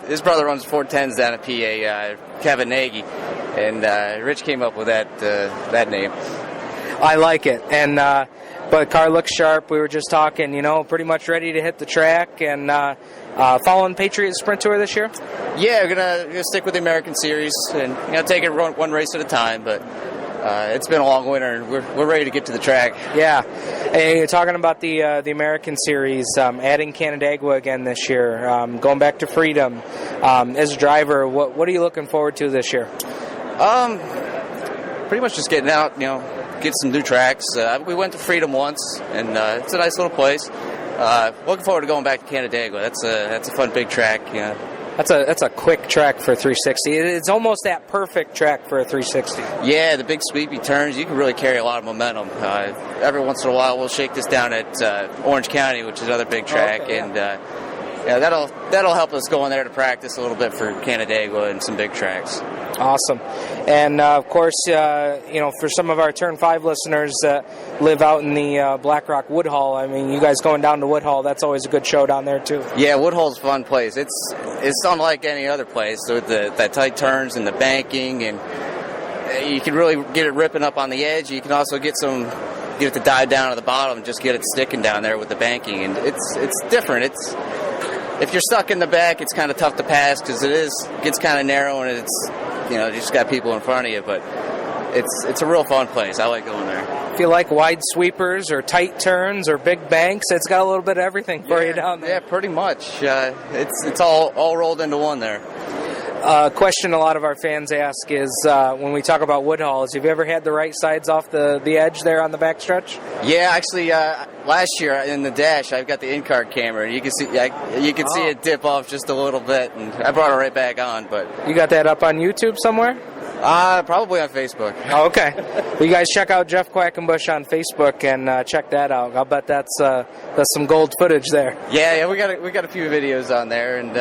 His brother runs 410s down at PA, Kevin Nagy, and Rich came up with that name. I like it, and but car looks sharp. We were just talking, pretty much ready to hit the track, and following Patriot Sprint Tour this year? Yeah, we're gonna stick with the American Series and take it one race at a time, but it's been a long winter, and we're ready to get to the track. Yeah. Hey, you're talking about the American Series, adding Canandaigua again this year, going back to Freedom. As a driver, what are you looking forward to this year? Pretty much just getting out, get some new tracks. We went to Freedom once, and it's a nice little place. Looking forward to going back to Canandaigua. That's a fun big track. Yeah. That's a quick track for a 360. It's almost that perfect track for a 360. Yeah, the big sweepy turns, you can really carry a lot of momentum. Every once in a while, we'll shake this down at Orange County, which is another big track, and that'll help us go in there to practice a little bit for Canandaigua and some big tracks. Awesome. And, of course, for some of our Turn 5 listeners that live out in the Black Rock Woodhull, I mean, you guys going down to Woodhull, that's always a good show down there, too. Yeah, Woodhull's a fun place. It's unlike any other place with that tight turns and the banking, and you can really get it ripping up on the edge. You can also get it to dive down to the bottom and just get it sticking down there with the banking, and it's different. If you're stuck in the back, it's kind of tough to pass because it gets kind of narrow, and it's you just got people in front of you, but it's a real fun place. I like going there. If you like wide sweepers or tight turns or big banks, it's got a little bit of everything for you down there. Yeah, pretty much. It's all rolled into one there. Question a lot of our fans ask is when we talk about Woodhull, have you ever had the right sides off the edge there on the backstretch? Yeah, actually, last year in the dash, I've got the in-car camera, and you can see see it dip off just a little bit, and I brought it right back on. But you got that up on YouTube somewhere? Probably on Facebook. Oh, okay. Well, you guys check out Geoff Quackenbush on Facebook and check that out. I'll bet that's some gold footage there. Yeah, we got a few videos on there, and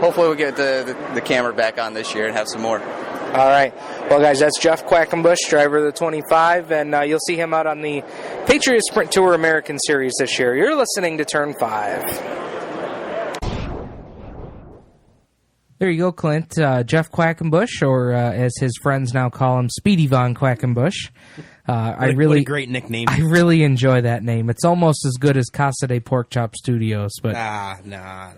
hopefully we'll get the camera back on this year and have some more. All right. Well, guys, that's Geoff Quackenbush, driver of the 25, and you'll see him out on the Patriot Sprint Tour American Series this year. You're listening to Turn 5. There you go, Clint. Geoff Quackenbush, or as his friends now call him, Speedy Von Quackenbush. What a great nickname. I really enjoy that name. It's almost as good as Casa de Pork Chop Studios. But nah.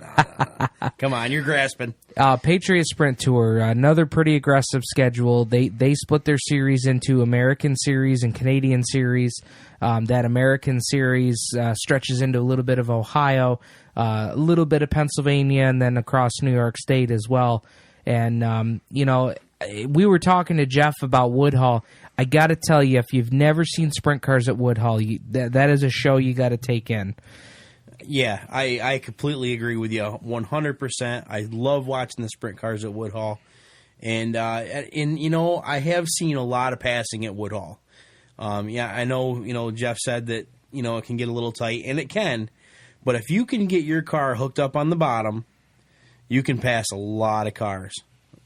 Come on, you're grasping. Patriot Sprint Tour, another pretty aggressive schedule. They split their series into American Series and Canadian Series. That American Series stretches into a little bit of Ohio, a little bit of Pennsylvania, and then across New York State as well. And, we were talking to Geoff about Woodhull. I got to tell you, if you've never seen sprint cars at Woodhull, that is a show you got to take in. Yeah, I completely agree with you 100%. I love watching the sprint cars at Woodhull. And I have seen a lot of passing at Woodhull. I know, Geoff said that, it can get a little tight, and it can. But if you can get your car hooked up on the bottom, you can pass a lot of cars.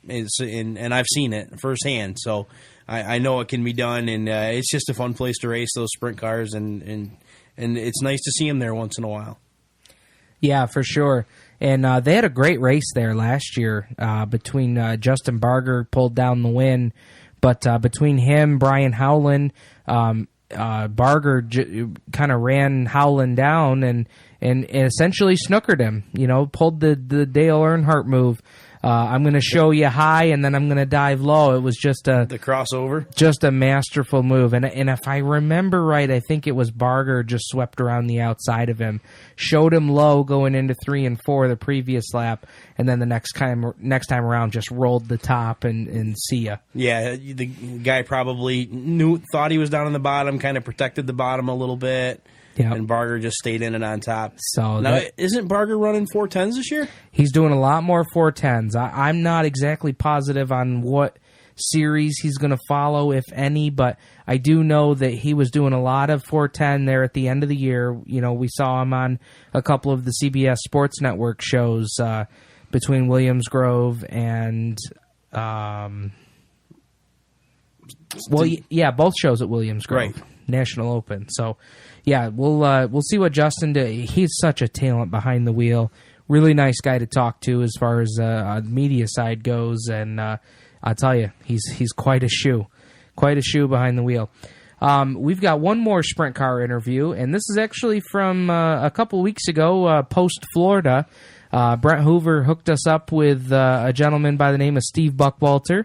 And I've seen it firsthand, so I know it can be done, and it's just a fun place to race those sprint cars, and it's nice to see them there once in a while. Yeah, for sure. And they had a great race there last year between Justin Barger pulled down the win, but between him, Brian Howland, Barger kind of ran Howland down and essentially snookered him, pulled the Dale Earnhardt move. I'm going to show you high, and then I'm going to dive low. It was just the crossover, just a masterful move. And if I remember right, I think it was Barger just swept around the outside of him, showed him low going into 3 and 4 the previous lap, and then the next time around just rolled the top and see ya. Yeah, the guy probably thought he was down on the bottom, kind of protected the bottom a little bit. Yeah, and Barger just stayed in and on top. So now, isn't Barger running 410s this year? He's doing a lot more 410s. I'm not exactly positive on what series he's going to follow, if any, but I do know that he was doing a lot of 410 there at the end of the year. We saw him on a couple of the CBS Sports Network shows between Williams Grove and both shows at Williams Grove, right. National Open. So. Yeah, we'll see what Justin does. He's such a talent behind the wheel. Really nice guy to talk to as far as media side goes, and I'll tell you, he's quite a shoe behind the wheel. We've got one more sprint car interview, and this is actually from a couple weeks ago, post Florida. Brent Hoover hooked us up with a gentleman by the name of Steve Buckwalter.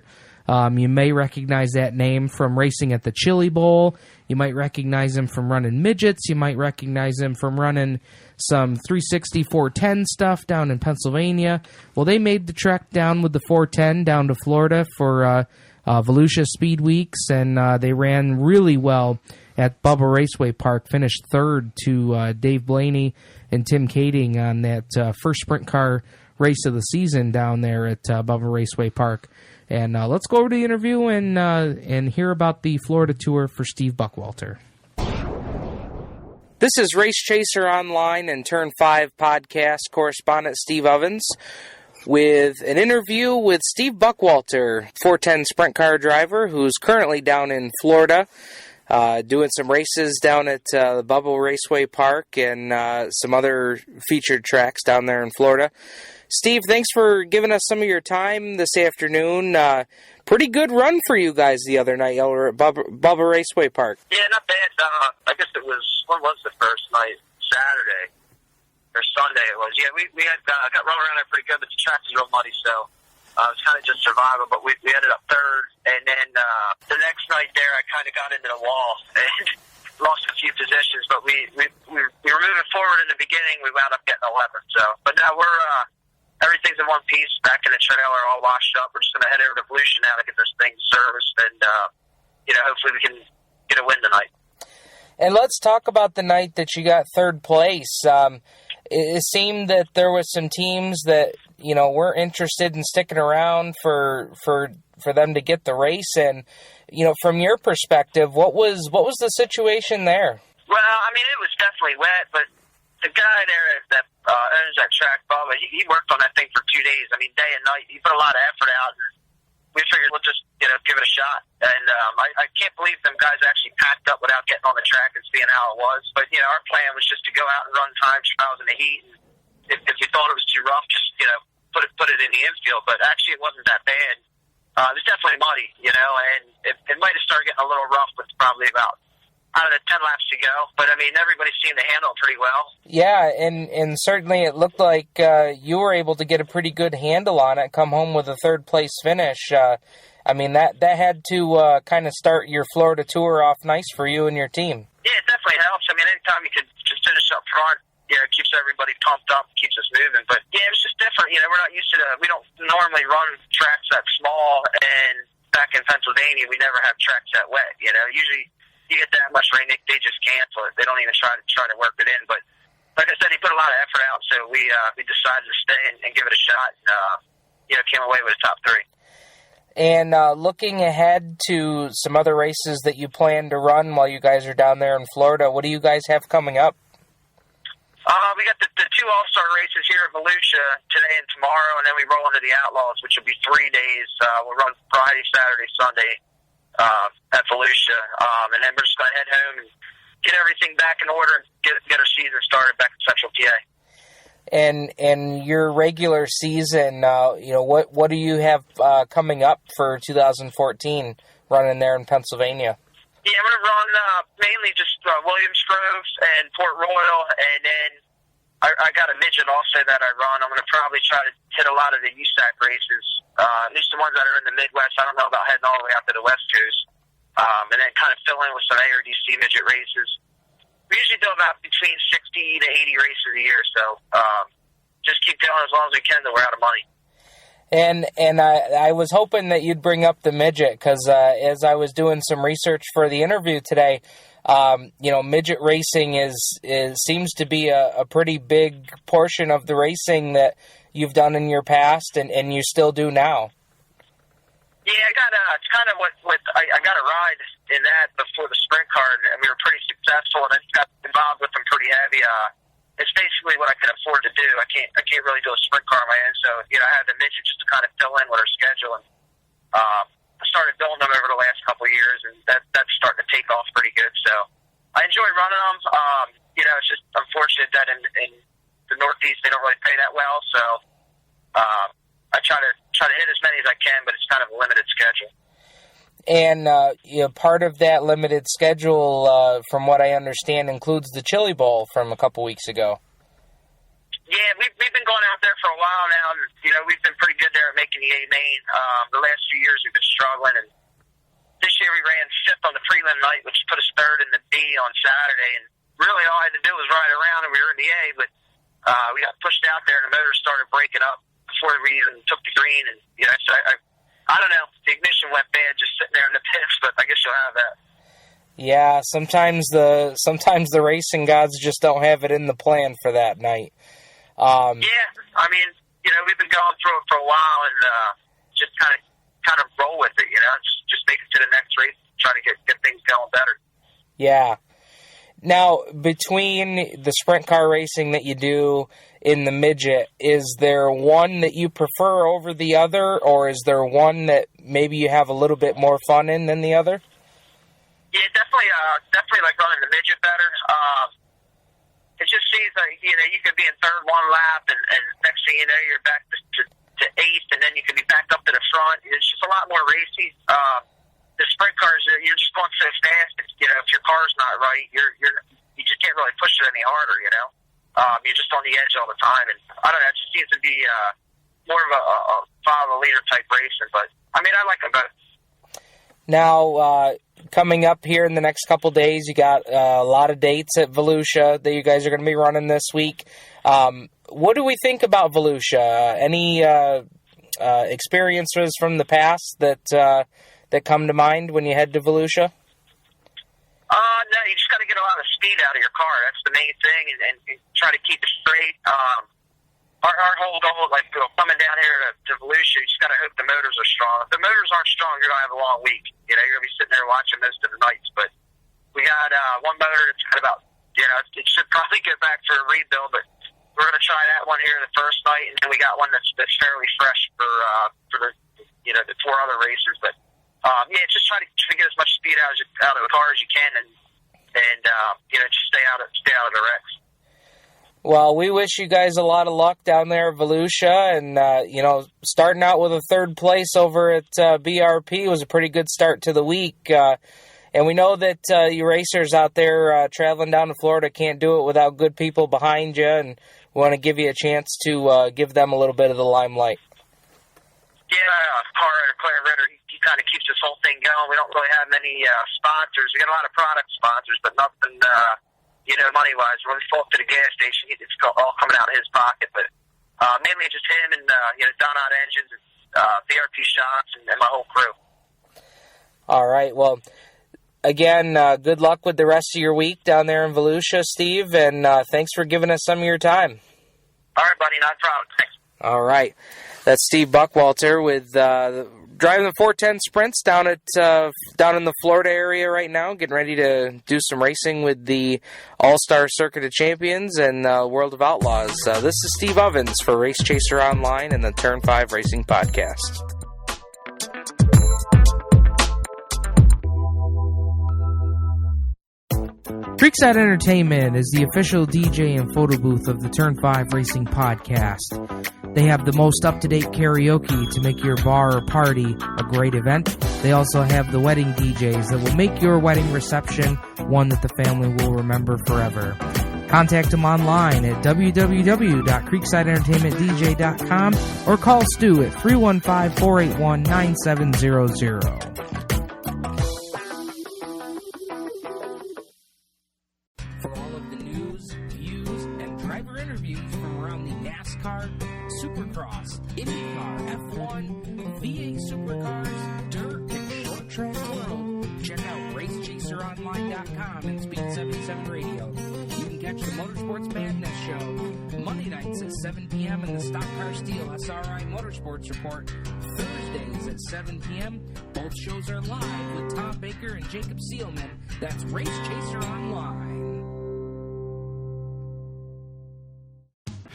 You may recognize that name from racing at the Chili Bowl. You might recognize him from running midgets. You might recognize him from running some 360 410 stuff down in Pennsylvania. Well, they made the trek down with the 410 down to Florida for Volusia Speed Weeks, and they ran really well at Bubba Raceway Park. Finished third to Dave Blaney and Tim Kading on that first sprint car race of the season down there at Bubba Raceway Park. And let's go over to the interview and hear about the Florida Tour for Steve Buckwalter. This is Race Chaser Online and Turn 5 podcast correspondent Steve Ovens with an interview with Steve Buckwalter, 410 sprint car driver who's currently down in Florida doing some races down at the Bubba Raceway Park and some other featured tracks down there in Florida. Steve, thanks for giving us some of your time this afternoon. Pretty good run for you guys the other night over at Bubba Raceway Park. Yeah, not bad. I guess it was, when was the first night? Saturday or Sunday it was. Yeah, we had got run around there pretty good, but the track was real muddy, so it was kind of just survival. But we ended up third, and then the next night there, I kind of got into the wall and lost a few positions. But we were moving forward in the beginning. We wound up getting 11th. So, but now we're everything's in one piece, back in the trailer, all washed up. We're just going to head over to Volusia now to get this thing serviced, and hopefully we can get a win tonight. And let's talk about the night that you got third place. It seemed that there was some teams that were interested in sticking around for them to get the race. And from your perspective, what was the situation there? Well, I mean, it was definitely wet, but the guy there that owns that track, Bubba, he worked on that thing for 2 days. I mean, day and night. He put a lot of effort out, and we figured we'll just give it a shot. And I can't believe them guys actually packed up without getting on the track and seeing how it was. But our plan was just to go out and run time trials in the heat. And if you thought it was too rough, just put it in the infield. But actually, it wasn't that bad. It was definitely muddy, and it might have started getting a little rough with probably about 10 laps to go. But, I mean, everybody seemed to handle it pretty well. Yeah, and certainly it looked like you were able to get a pretty good handle on it, come home with a third-place finish. I mean, that had to kind of start your Florida Tour off nice for you and your team. Yeah, it definitely helps. I mean, anytime you can just finish up front, it keeps everybody pumped up, keeps us moving. But, yeah, it was just different. We're not used to we don't normally run tracks that small, and back in Pennsylvania, we never have tracks that wet. Usually you get that much rain, they just cancel it. They don't even try to work it in. But like I said, he put a lot of effort out, so we decided to stay and give it a shot. And, came away with a top 3. And looking ahead to some other races that you plan to run while you guys are down there in Florida, what do you guys have coming up? We got the 2 All-Star races here at Volusia today and tomorrow, and then we roll into the Outlaws, which will be 3 days. We'll run Friday, Saturday, Sunday at Volusia, and then we're just going to head home and get everything back in order and get our season started back in Central PA. And your regular season, what do you have coming up for 2014 running there in Pennsylvania? Yeah, I'm going to run mainly just Williams Grove and Port Royal, and then I got a midget also that I run. I'm going to probably try to hit a lot of the USAC races, at least the ones that are in the Midwest. I don't know about heading all the way out to the West Coast, and then kind of fill in with some ARDC midget races. We usually do about between 60 to 80 races a year, so just keep going as long as we can till we're out of money. And I was hoping that you'd bring up the midget, because as I was doing some research for the interview today, midget racing seems to be a pretty big portion of the racing that you've done in your past and you still do now. Yeah, it's kind of what I got a ride in that before the sprint car, and we were pretty successful, and I got involved with them pretty heavy. It's basically what I can afford to do. I can't really do a sprint car on my own, so I had the midget just to kind of fill in with our schedule, and I started building them over the last couple of years, and that's starting to take off pretty good. So I enjoy running them. It's just unfortunate that in the Northeast they don't really pay that well, so I try to hit as many as I can, but it's kind of a limited schedule. And part of that limited schedule, from what I understand, includes the Chili Bowl from a couple weeks ago. Yeah, we've been going out there for a while now, and we've been pretty good there at making the A main. The last few years we've been struggling, and this year we ran 5th on the prelim night, which put us 3rd in the B on Saturday. And really, all I had to do was ride around, and we were in the A. But we got pushed out there, and the motor started breaking up before we even took the green. And I don't know, the ignition went bad just sitting there in the pits, but I guess you'll have that. Yeah, sometimes the racing gods just don't have it in the plan for that night. Yeah, I mean, we've been going through it for a while, and just kind of roll with it. Just make it to the next race, try to get things going better. Yeah. Now, between the sprint car racing that you do in the midget, is there one that you prefer over the other, or is there one that maybe you have a little bit more fun in than the other? Yeah, definitely like running the midget better. It just seems like, you could be in third one lap, and next thing you know, you're back to eighth, and then you can be back up to the front. It's just a lot more racy. The sprint cars, you're just going so fast. If your car's not right, you just can't really push it any harder. You're just on the edge all the time, and I don't know. It just seems to be more of a follow the leader type racing. But I mean, I like them both. Now, coming up here in the next couple days, you got a lot of dates at Volusia that you guys are going to be running this week. What do we think about Volusia? Any experiences from the past that come to mind when you head to Volusia? No, you just got to get a lot of speed out of your car. That's the main thing, and try to keep it straight. Our whole goal, like coming down here to Volusia, you just got to hope the motors are strong. If the motors aren't strong, you're going to have a long week. You're going to be sitting there watching most of the nights. But we got one motor that's got about, it should probably get back for a rebuild, but we're going to try that one here the first night, and then we got one that's fairly fresh for the the four other racers. But just try to get as much speed out of the car as you can, and just stay out of the wrecks. Well, we wish you guys a lot of luck down there at Volusia, and starting out with a third place over at BRP was a pretty good start to the week. And we know that you racers out there traveling down to Florida can't do it without good people behind you, and we want to give you a chance to give them a little bit of the limelight. Yeah, Claire Ritter, he kind of keeps this whole thing going. We don't really have many sponsors. We got a lot of product sponsors, but nothing, money-wise. When we pull up to the gas station, it's all coming out of his pocket. But mainly just him and, Donut Engines, and BRP Shots, and my whole crew. All right, well, again, good luck with the rest of your week down there in Volusia, Steve, and thanks for giving us some of your time. All right, buddy, not a problem. Thanks. All right. That's Steve Buckwalter with driving the 410 Sprints down in the Florida area right now, getting ready to do some racing with the All-Star Circuit of Champions and World of Outlaws. This is Steve Ovens for Race Chaser Online and the Turn 5 Racing Podcast. Creekside Entertainment is the official DJ and photo booth of the Turn 5 Racing Podcast. They have the most up-to-date karaoke to make your bar or party a great event. They also have the wedding DJs that will make your wedding reception one that the family will remember forever. Contact them online at www.creeksideentertainmentdj.com or call Stu at 315-481-9700. For all of the news, views, and driver interviews from around the NASCAR, Supercross, IndyCar, F1, VA Supercars, dirt, and short track world, check out RaceChaserOnline.com and Speed 77 Radio. You can catch the Motorsports Madness Show Monday nights at 7 p.m. and the Stock Car Steel SRI Motorsports Report Thursdays at 7 p.m. Both shows are live with Tom Baker and Jacob Seelman. That's Race Chaser Online.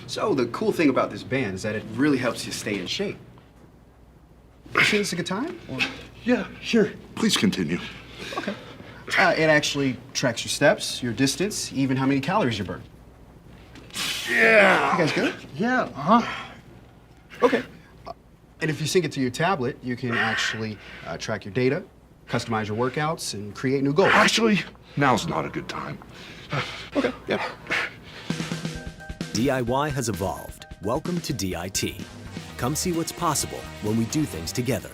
So the cool thing about this band is that it really helps you stay in shape. You sure this is a good time? Or... Yeah, sure. Please continue. Okay. It actually tracks your steps, your distance, even how many calories you burn. Yeah. You guys good? Yeah, uh-huh. Okay. And if you sync it to your tablet, you can actually track your data, customize your workouts, and create new goals. Actually, now's not a good time. Okay, yeah. DIY has evolved. Welcome to DIT. Come see what's possible when we do things together.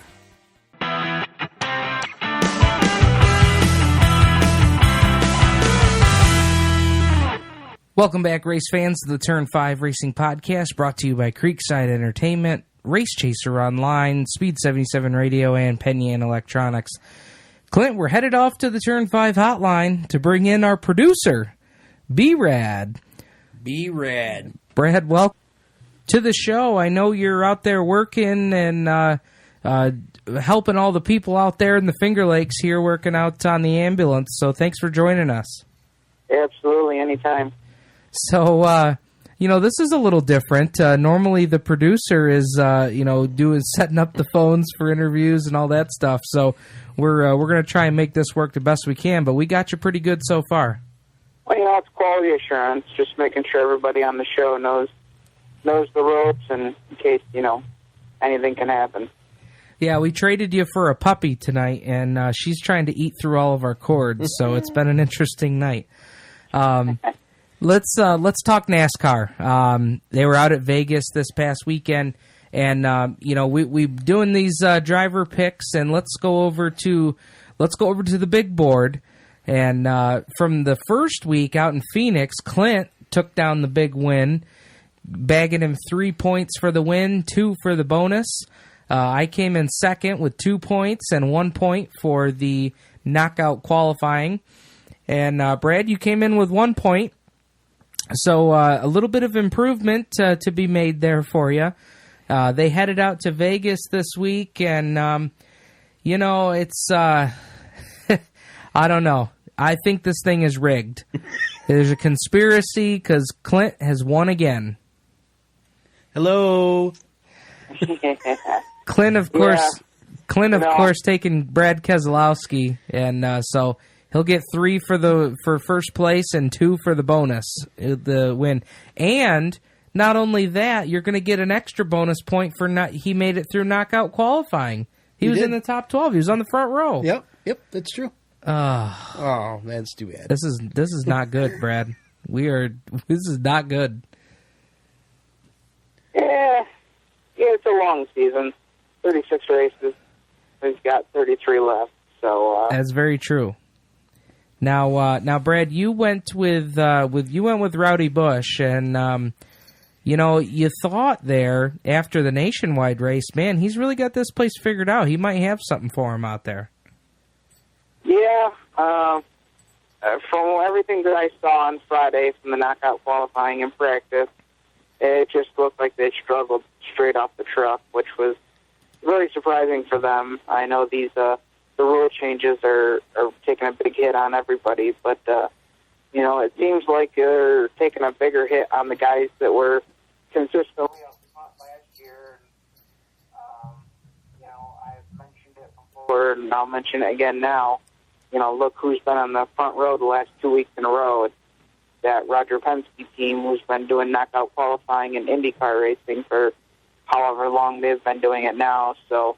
Welcome back, race fans, to the Turn 5 Racing Podcast, brought to you by Creekside Entertainment, Race Chaser Online, Speed 77 Radio, and Penyan Electronics. Clint, we're headed off to the Turn 5 hotline to bring in our producer, B-RAD. B-RAD. Brad, welcome to the show. I know you're out there working and helping all the people out there in the Finger Lakes here working out on the ambulance, so thanks for joining us. Absolutely, anytime. So, this is a little different. Normally the producer is, setting up the phones for interviews and all that stuff, so we're going to try and make this work the best we can, but we got you pretty good so far. Well, it's quality assurance, just making sure everybody on the show knows the ropes, and in case, anything can happen. Yeah, we traded you for a puppy tonight, and she's trying to eat through all of our cords, so it's been an interesting night. Let's talk NASCAR. They were out at Vegas this past weekend, and we doing these driver picks, and let's go over to the big board. And from the first week out in Phoenix, Clint took down the big win, bagging him 3 points for the win, 2 for the bonus. I came in second with 2 points and 1 point for the knockout qualifying. And Brad, you came in with 1 point. So a little bit of improvement to be made there for you. They headed out to Vegas this week, and, it's... I don't know. I think this thing is rigged. There's a conspiracy because Clint has won again. Hello. Clint, of course, taking Brad Keselowski, and so he'll get 3 for first place and 2 for the bonus, the win. And not only that, you're going to get an extra bonus point for he made it through knockout qualifying. He was in the top 12. He was on the front row. Yep, that's true. Oh, that's too bad. This is not good, Brad. This is not good. Yeah, it's a long season. 36 races. We've got 33 left. So that's very true. Now, Brad, you went with Rowdy Bush, and you thought there after the nationwide race, man, he's really got this place figured out. He might have something for him out there. Yeah, from everything that I saw on Friday from the knockout qualifying and practice, it just looked like they struggled straight off the truck, which was really surprising for them. I know the rule changes are taking a big hit on everybody, but it seems like they're taking a bigger hit on the guys that were consistently up front last year. And, I've mentioned it before, and I'll mention it again now. Look who's been on the front row the last 2 weeks in a row. It's that Roger Penske team who's been doing knockout qualifying and IndyCar racing for however long they've been doing it now. So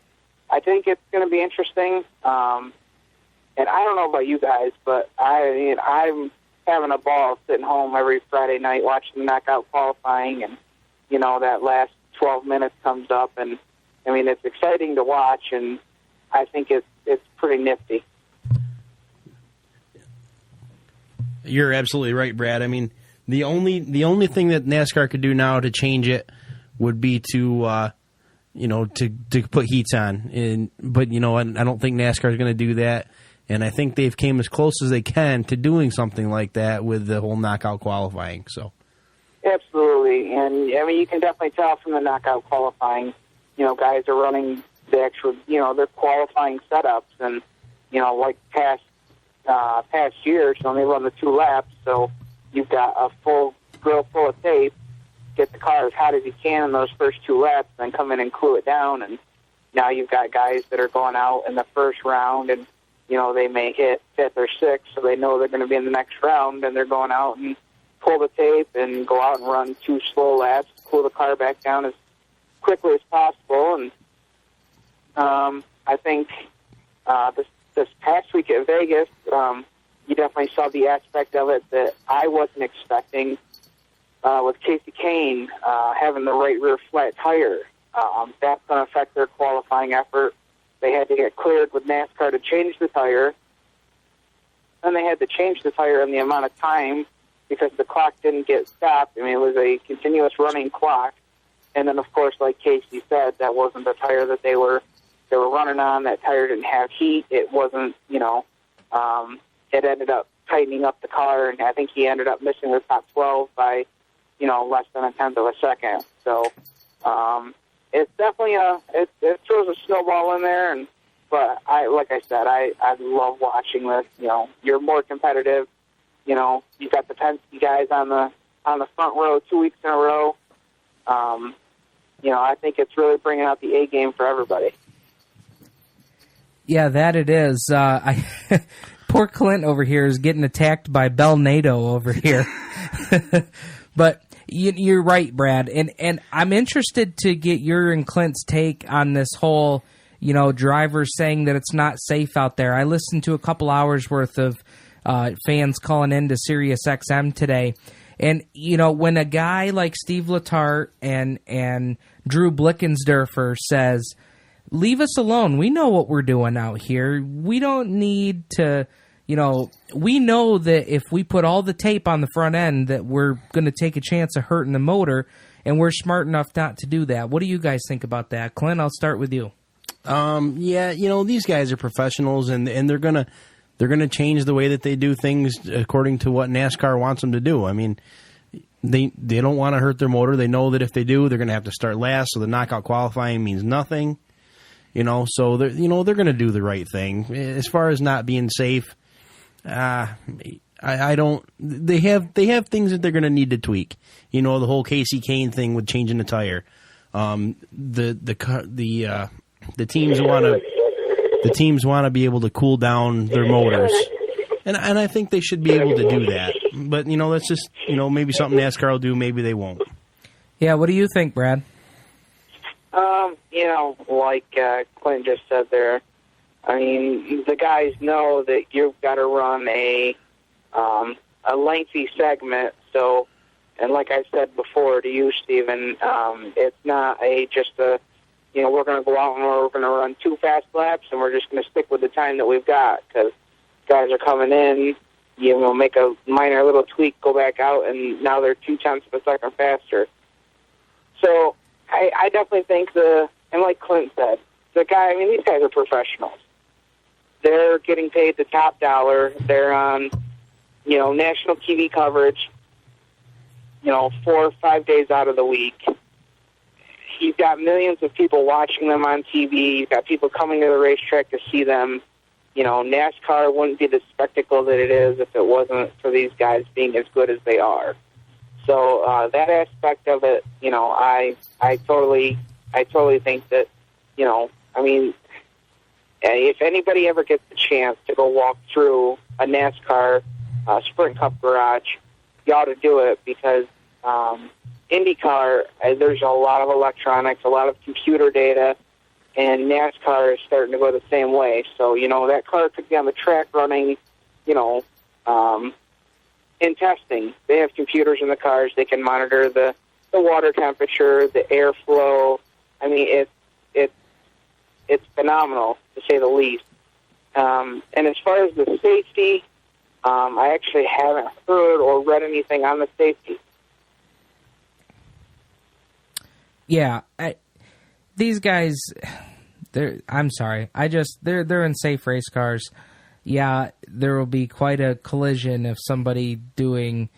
I think it's going to be interesting. And I don't know about you guys, but I'm having a ball sitting home every Friday night watching the knockout qualifying, and, that last 12 minutes comes up, and, it's exciting to watch, and I think it's pretty nifty. You're absolutely right, Brad. The only thing that NASCAR could do now to change it would be to put heats on. But I don't think NASCAR is going to do that. And I think they've came as close as they can to doing something like that with the whole knockout qualifying. So, absolutely, and you can definitely tell from the knockout qualifying. Guys are running the actual, their qualifying setups, and like past years, only run the 2 laps, so you've got a full grill full of tape, get the car as hot as you can in those first 2 laps, then come in and cool it down, and now you've got guys that are going out in the first round, and they may hit 5th or 6th, so they know they're going to be in the next round, and they're going out and pull the tape and go out and run 2 slow laps, cool the car back down as quickly as possible, and I think this past week at Vegas, you definitely saw the aspect of it that I wasn't expecting with Casey Kane having the right rear flat tire. That's going to affect their qualifying effort. They had to get cleared with NASCAR to change the tire. Then they had to change the tire in the amount of time because the clock didn't get stopped. It was a continuous running clock. And then, of course, like Casey said, that wasn't the tire that they were were running on, that tire didn't have heat. It wasn't, it ended up tightening up the car, and I think he ended up missing the top 12 by, less than a tenth of a second. So it's definitely it throws a snowball in there, but like I said, I love watching this. You're more competitive. You've got the Penske guys on the front row 2 weeks in a row. I think it's really bringing out the A game for everybody. Yeah, that it is. Poor Clint over here is getting attacked by Bel NATO over here. But you're right, Brad. And I'm interested to get your and Clint's take on this whole, drivers saying that it's not safe out there. I listened to a couple hours worth of fans calling into Sirius XM today. And, when a guy like Steve Letarte and Drew Blickensderfer says, leave us alone. We know what we're doing out here. We don't need to, we know that if we put all the tape on the front end that we're going to take a chance of hurting the motor, and we're smart enough not to do that. What do you guys think about that? Clint, I'll start with you. Yeah, these guys are professionals, and they're gonna change the way that they do things according to what NASCAR wants them to do. I mean, they don't want to hurt their motor. They know that if they do, they're going to have to start last, so the knockout qualifying means nothing. So they're going to do the right thing. As far as not being safe, I don't. They have things that they're going to need to tweak. The whole Casey Kane thing with changing the tire. The teams want to be able to cool down their motors, and I think they should be able to do that. But that's just maybe something NASCAR will do. Maybe they won't. Yeah, what do you think, Brad? Like Clint just said there, I mean, the guys know that you've got to run a lengthy segment. So, and like I said before to you, Stephen, it's not we're going to go out and we're going to run 2 fast laps and we're just going to stick with the time that we've got because guys are coming in, make a minor little tweak, go back out, and now they're 0.2 of a second faster. So I definitely think and like Clint said, these guys are professionals. They're getting paid the top dollar. They're on, national TV coverage, 4 or 5 days out of the week. You've got millions of people watching them on TV. You've got people coming to the racetrack to see them. NASCAR wouldn't be the spectacle that it is if it wasn't for these guys being as good as they are. So that aspect of it, I totally think that, if anybody ever gets the chance to go walk through a NASCAR Sprint Cup garage, you ought to do it because IndyCar, there's a lot of electronics, a lot of computer data, and NASCAR is starting to go the same way. So, that car could be on the track running, in testing. They have computers in the cars. They can monitor the water temperature, the airflow. I mean, it's phenomenal, to say the least. And as far as the safety, I actually haven't heard or read anything on the safety. Yeah, these guys, I'm sorry. They're in safe race cars. Yeah, there will be quite a collision if somebody doing,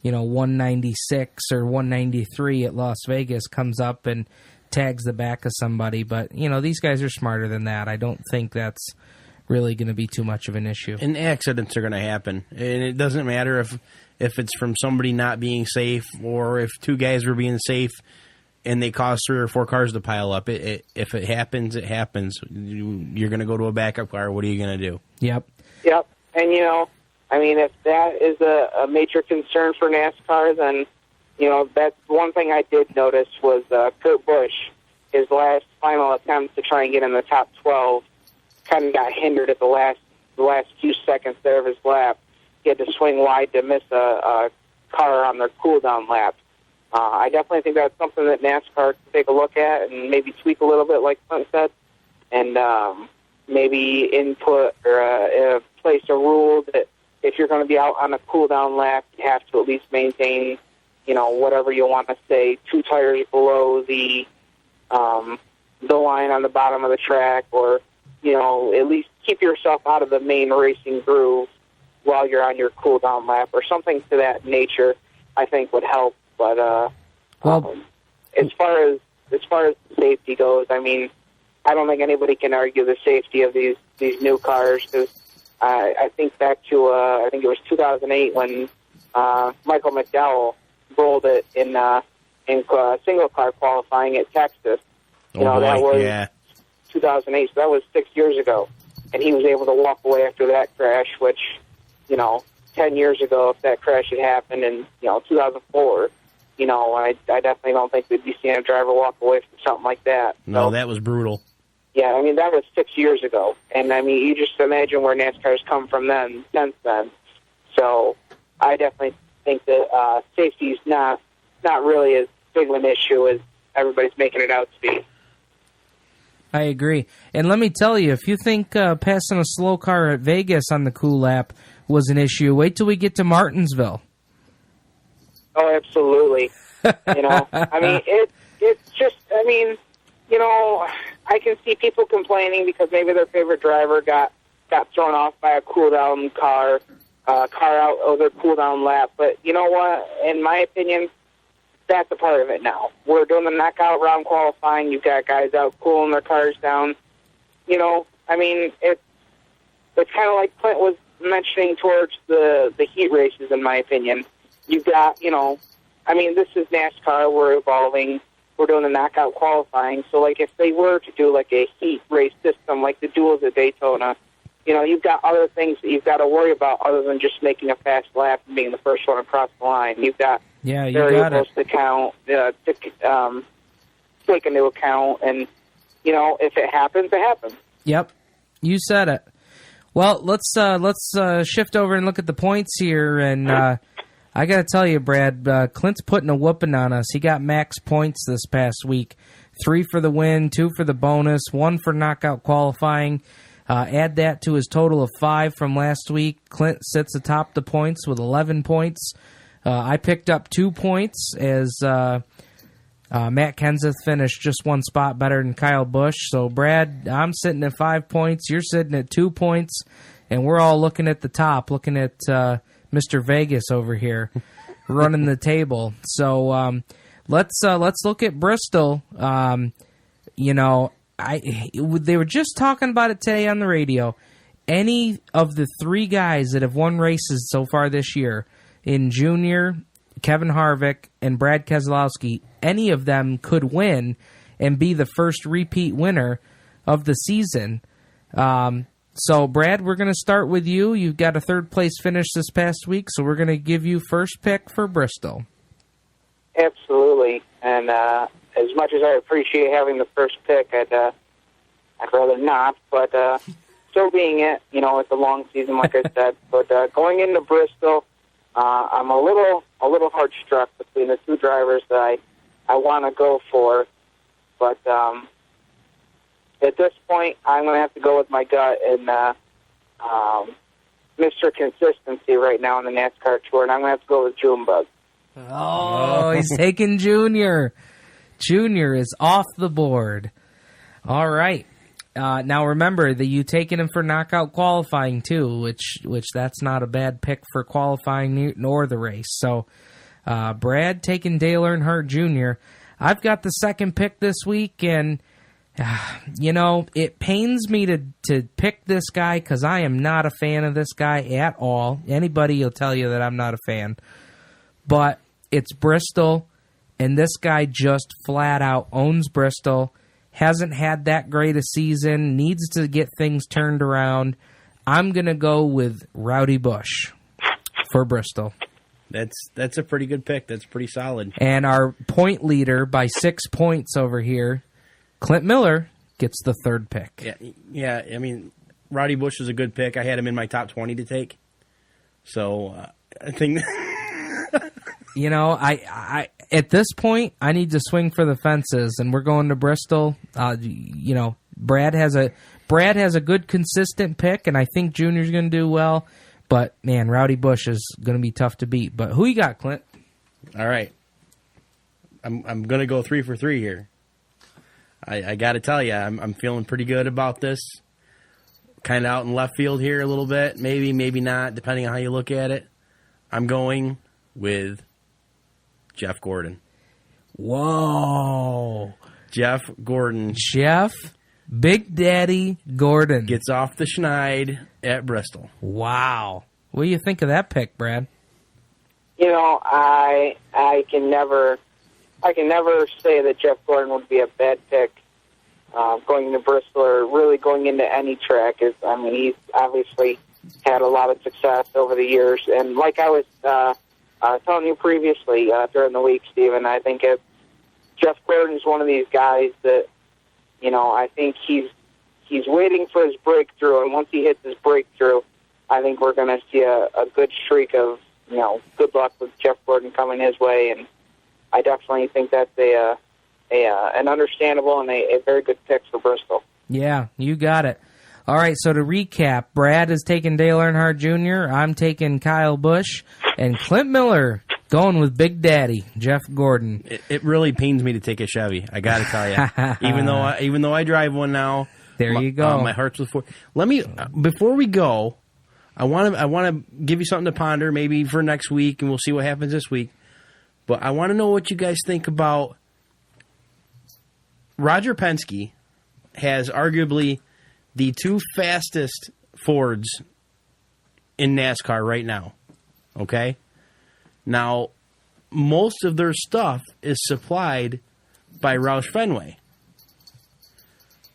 196 or 193 at Las Vegas comes up and tags the back of somebody. But, these guys are smarter than that. I don't think that's really going to be too much of an issue. And accidents are going to happen. And it doesn't matter if it's from somebody not being safe or if 2 guys were being safe and they cause 3 or 4 cars to pile up. If it happens, it happens. You're going to go to a backup car. What are you going to do? Yep. And, if that is a major concern for NASCAR, then, that's one thing I did notice was Kurt Busch, his last final attempt to try and get in the top 12, kind of got hindered at the last few seconds there of his lap. He had to swing wide to miss a car on their cool-down lap. I definitely think that's something that NASCAR can take a look at and maybe tweak a little bit, like Clint said, and maybe input or place a rule that if you're going to be out on a cool-down lap, you have to at least maintain, whatever you want to say, 2 tires below the the line on the bottom of the track, or, you know, at least keep yourself out of the main racing groove while you're on your cool down lap, or something to that nature, I think would help. But as far as safety goes, I mean, I don't think anybody can argue the safety of these new cars. Because I think back to I think it was 2008 when Michael McDowell rolled it in single car qualifying at Texas. That was 2008, so that was 6 years ago, and he was able to walk away after that crash. Which, 10 years ago, if that crash had happened in 2004. I definitely don't think we'd be seeing a driver walk away from something like that. No, that was brutal. Yeah, I mean, that was 6 years ago. And, I mean, you just imagine where NASCAR's come from since then. So I definitely think that safety's not really as big of an issue as everybody's making it out to be. I agree. And let me tell you, if you think passing a slow car at Vegas on the cool lap was an issue, wait till we get to Martinsville. Oh, absolutely. I mean, it's just, I mean, I can see people complaining because maybe their favorite driver got thrown off by a cool-down car out of their cool-down lap. But you know what? In my opinion, that's a part of it now. We're doing the knockout round qualifying. You've got guys out cooling their cars down. I mean, it's kind of like Clint was mentioning towards the heat races, in my opinion. You've got, I mean, this is NASCAR. We're evolving. We're doing the knockout qualifying. So, like, if they were to do, like, a heat race system like the duels at Daytona, you've got other things that you've got to worry about other than just making a fast lap and being the first one across the line. You've got variables to count, take into account. And, if it happens, it happens. Yep. You said it. Well, let's shift over and look at the points here, and I got to tell you, Brad, Clint's putting a whooping on us. He got max points this past week. 3 for the win, 2 for the bonus, 1 for knockout qualifying. Add that to his total of 5 from last week. Clint sits atop the points with 11 points. I picked up 2 points as Matt Kenseth finished just 1 spot better than Kyle Busch. So, Brad, I'm sitting at 5 points. You're sitting at 2 points. And we're all looking at the top, looking at Mr. Vegas over here running the table. So let's look at Bristol. They were just talking about it today on the radio. Any of the 3 guys that have won races so far this year, in Junior, Kevin Harvick, and Brad Keselowski, any of them could win and be the first repeat winner of the season. So, Brad, we're going to start with you. You've got a 3rd place finish this past week, so we're going to give you first pick for Bristol. Absolutely. And as much as I appreciate having the first pick, I'd rather not. But still being it, it's a long season, like I said. But going into Bristol, I'm a little heart-struck between the 2 drivers that I want to go for. But at this point, I'm going to have to go with my gut and Mr. Consistency right now in the NASCAR Tour, and I'm going to have to go with Junebug. Oh, he's taking Junior. Junior is off the board. All right. Now remember that you taking him for knockout qualifying too, which that's not a bad pick for qualifying nor the race. So, Brad taking Dale Earnhardt Jr. I've got the 2nd pick this week, and it pains me to pick this guy because I am not a fan of this guy at all. Anybody will tell you that I'm not a fan. But it's Bristol, and this guy just flat out owns Bristol. Hasn't had that great a season. Needs to get things turned around. I'm going to go with Rowdy Busch for Bristol. That's a pretty good pick. That's pretty solid. And our point leader by 6 points over here, Clint Miller, gets the 3rd pick. Yeah. I mean, Rowdy Busch is a good pick. I had him in my top 20 to take. So I think, I at this point I need to swing for the fences, and we're going to Bristol. Brad has a good consistent pick, and I think Junior's going to do well. But man, Rowdy Busch is going to be tough to beat. But who you got, Clint? All right, I'm going to go 3 for 3 here. I got to tell you, I'm feeling pretty good about this. Kind of out in left field here a little bit. Maybe, maybe not, depending on how you look at it. I'm going with Jeff Gordon. Whoa. Jeff Gordon. Jeff Big Daddy Gordon gets off the schneid at Bristol. Wow. What do you think of that pick, Brad? You know, I can never say that Jeff Gordon would be a bad pick going into Bristol or really going into any track. He's obviously had a lot of success over the years, and like I was telling you previously during the week, Stephen, I think Jeff Gordon is one of these guys that, you know, I think he's waiting for his breakthrough, and once he hits his breakthrough, I think we're going to see a good streak of, you know, good luck with Jeff Gordon coming his way, and I definitely think that's an understandable and a very good pick for Bristol. Yeah, you got it. All right, so to recap, Brad is taking Dale Earnhardt Jr., I'm taking Kyle Busch, and Clint Miller going with Big Daddy, Jeff Gordon. It really pains me to take a Chevy, I got to tell you. even though I drive one now. There you go. My heart's with for. Let me before we go, I want to give you something to ponder maybe for next week, and we'll see what happens this week. But I want to know what you guys think about Roger Penske has arguably the two fastest Fords in NASCAR right now. Okay? Now, most of their stuff is supplied by Roush Fenway.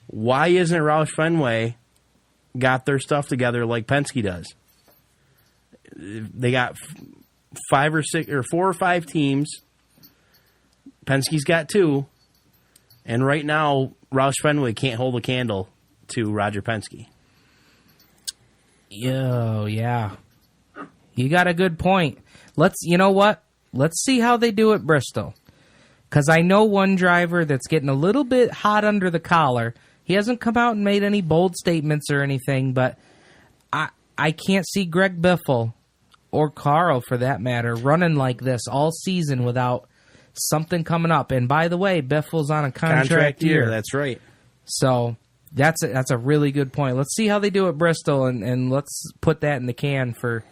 Why isn't Roush Fenway got their stuff together like Penske does? They got 4 or 5 teams. Penske's got 2. And right now, Roush Fenway can't hold a candle to Roger Penske. Yeah. You got a good point. You know what? Let's see how they do at Bristol. Because I know one driver that's getting a little bit hot under the collar. He hasn't come out and made any bold statements or anything, but I can't see Greg Biffle, or Carl for that matter, running like this all season without something coming up. And by the way, Biffle's on a contract year. That's right. So that's a really good point. Let's see how they do at Bristol, and let's put that in the can for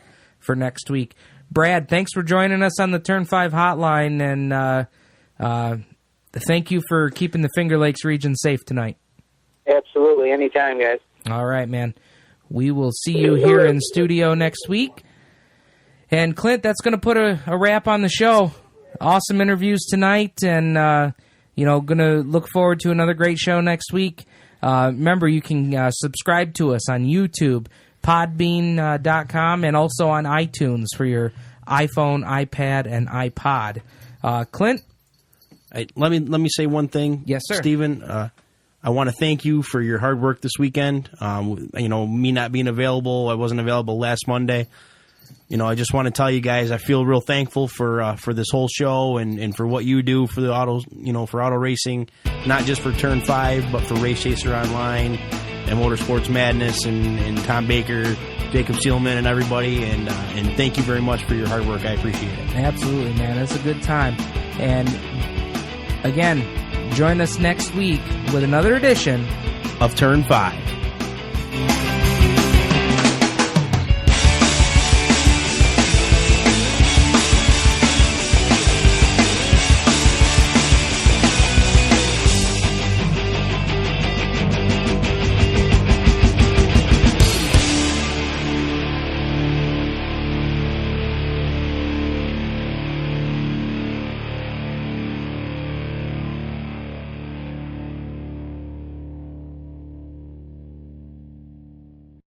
next week. Brad, thanks for joining us on the Turn 5 hotline, and thank you for keeping the Finger Lakes region safe tonight. Absolutely. Anytime, guys. All right, man. We will see you here in studio next week. And, Clint, that's going to put a wrap on the show. Awesome interviews tonight, and, going to look forward to another great show next week. Remember, you can subscribe to us on YouTube, podbean.com, and also on iTunes for your iPhone, iPad, and iPod. Clint? Let me say one thing. Yes, sir. Stephen, I want to thank you for your hard work this weekend. Me not being available, I wasn't available last Monday. I just want to tell you guys, I feel real thankful for this whole show and for what you do for the for auto racing, not just for Turn 5, but for Race Chaser Online and Motorsports Madness and Tom Baker, Jacob Seelman, and everybody. And thank you very much for your hard work. I appreciate it. Absolutely, man. It's a good time. And again, join us next week with another edition of Turn 5.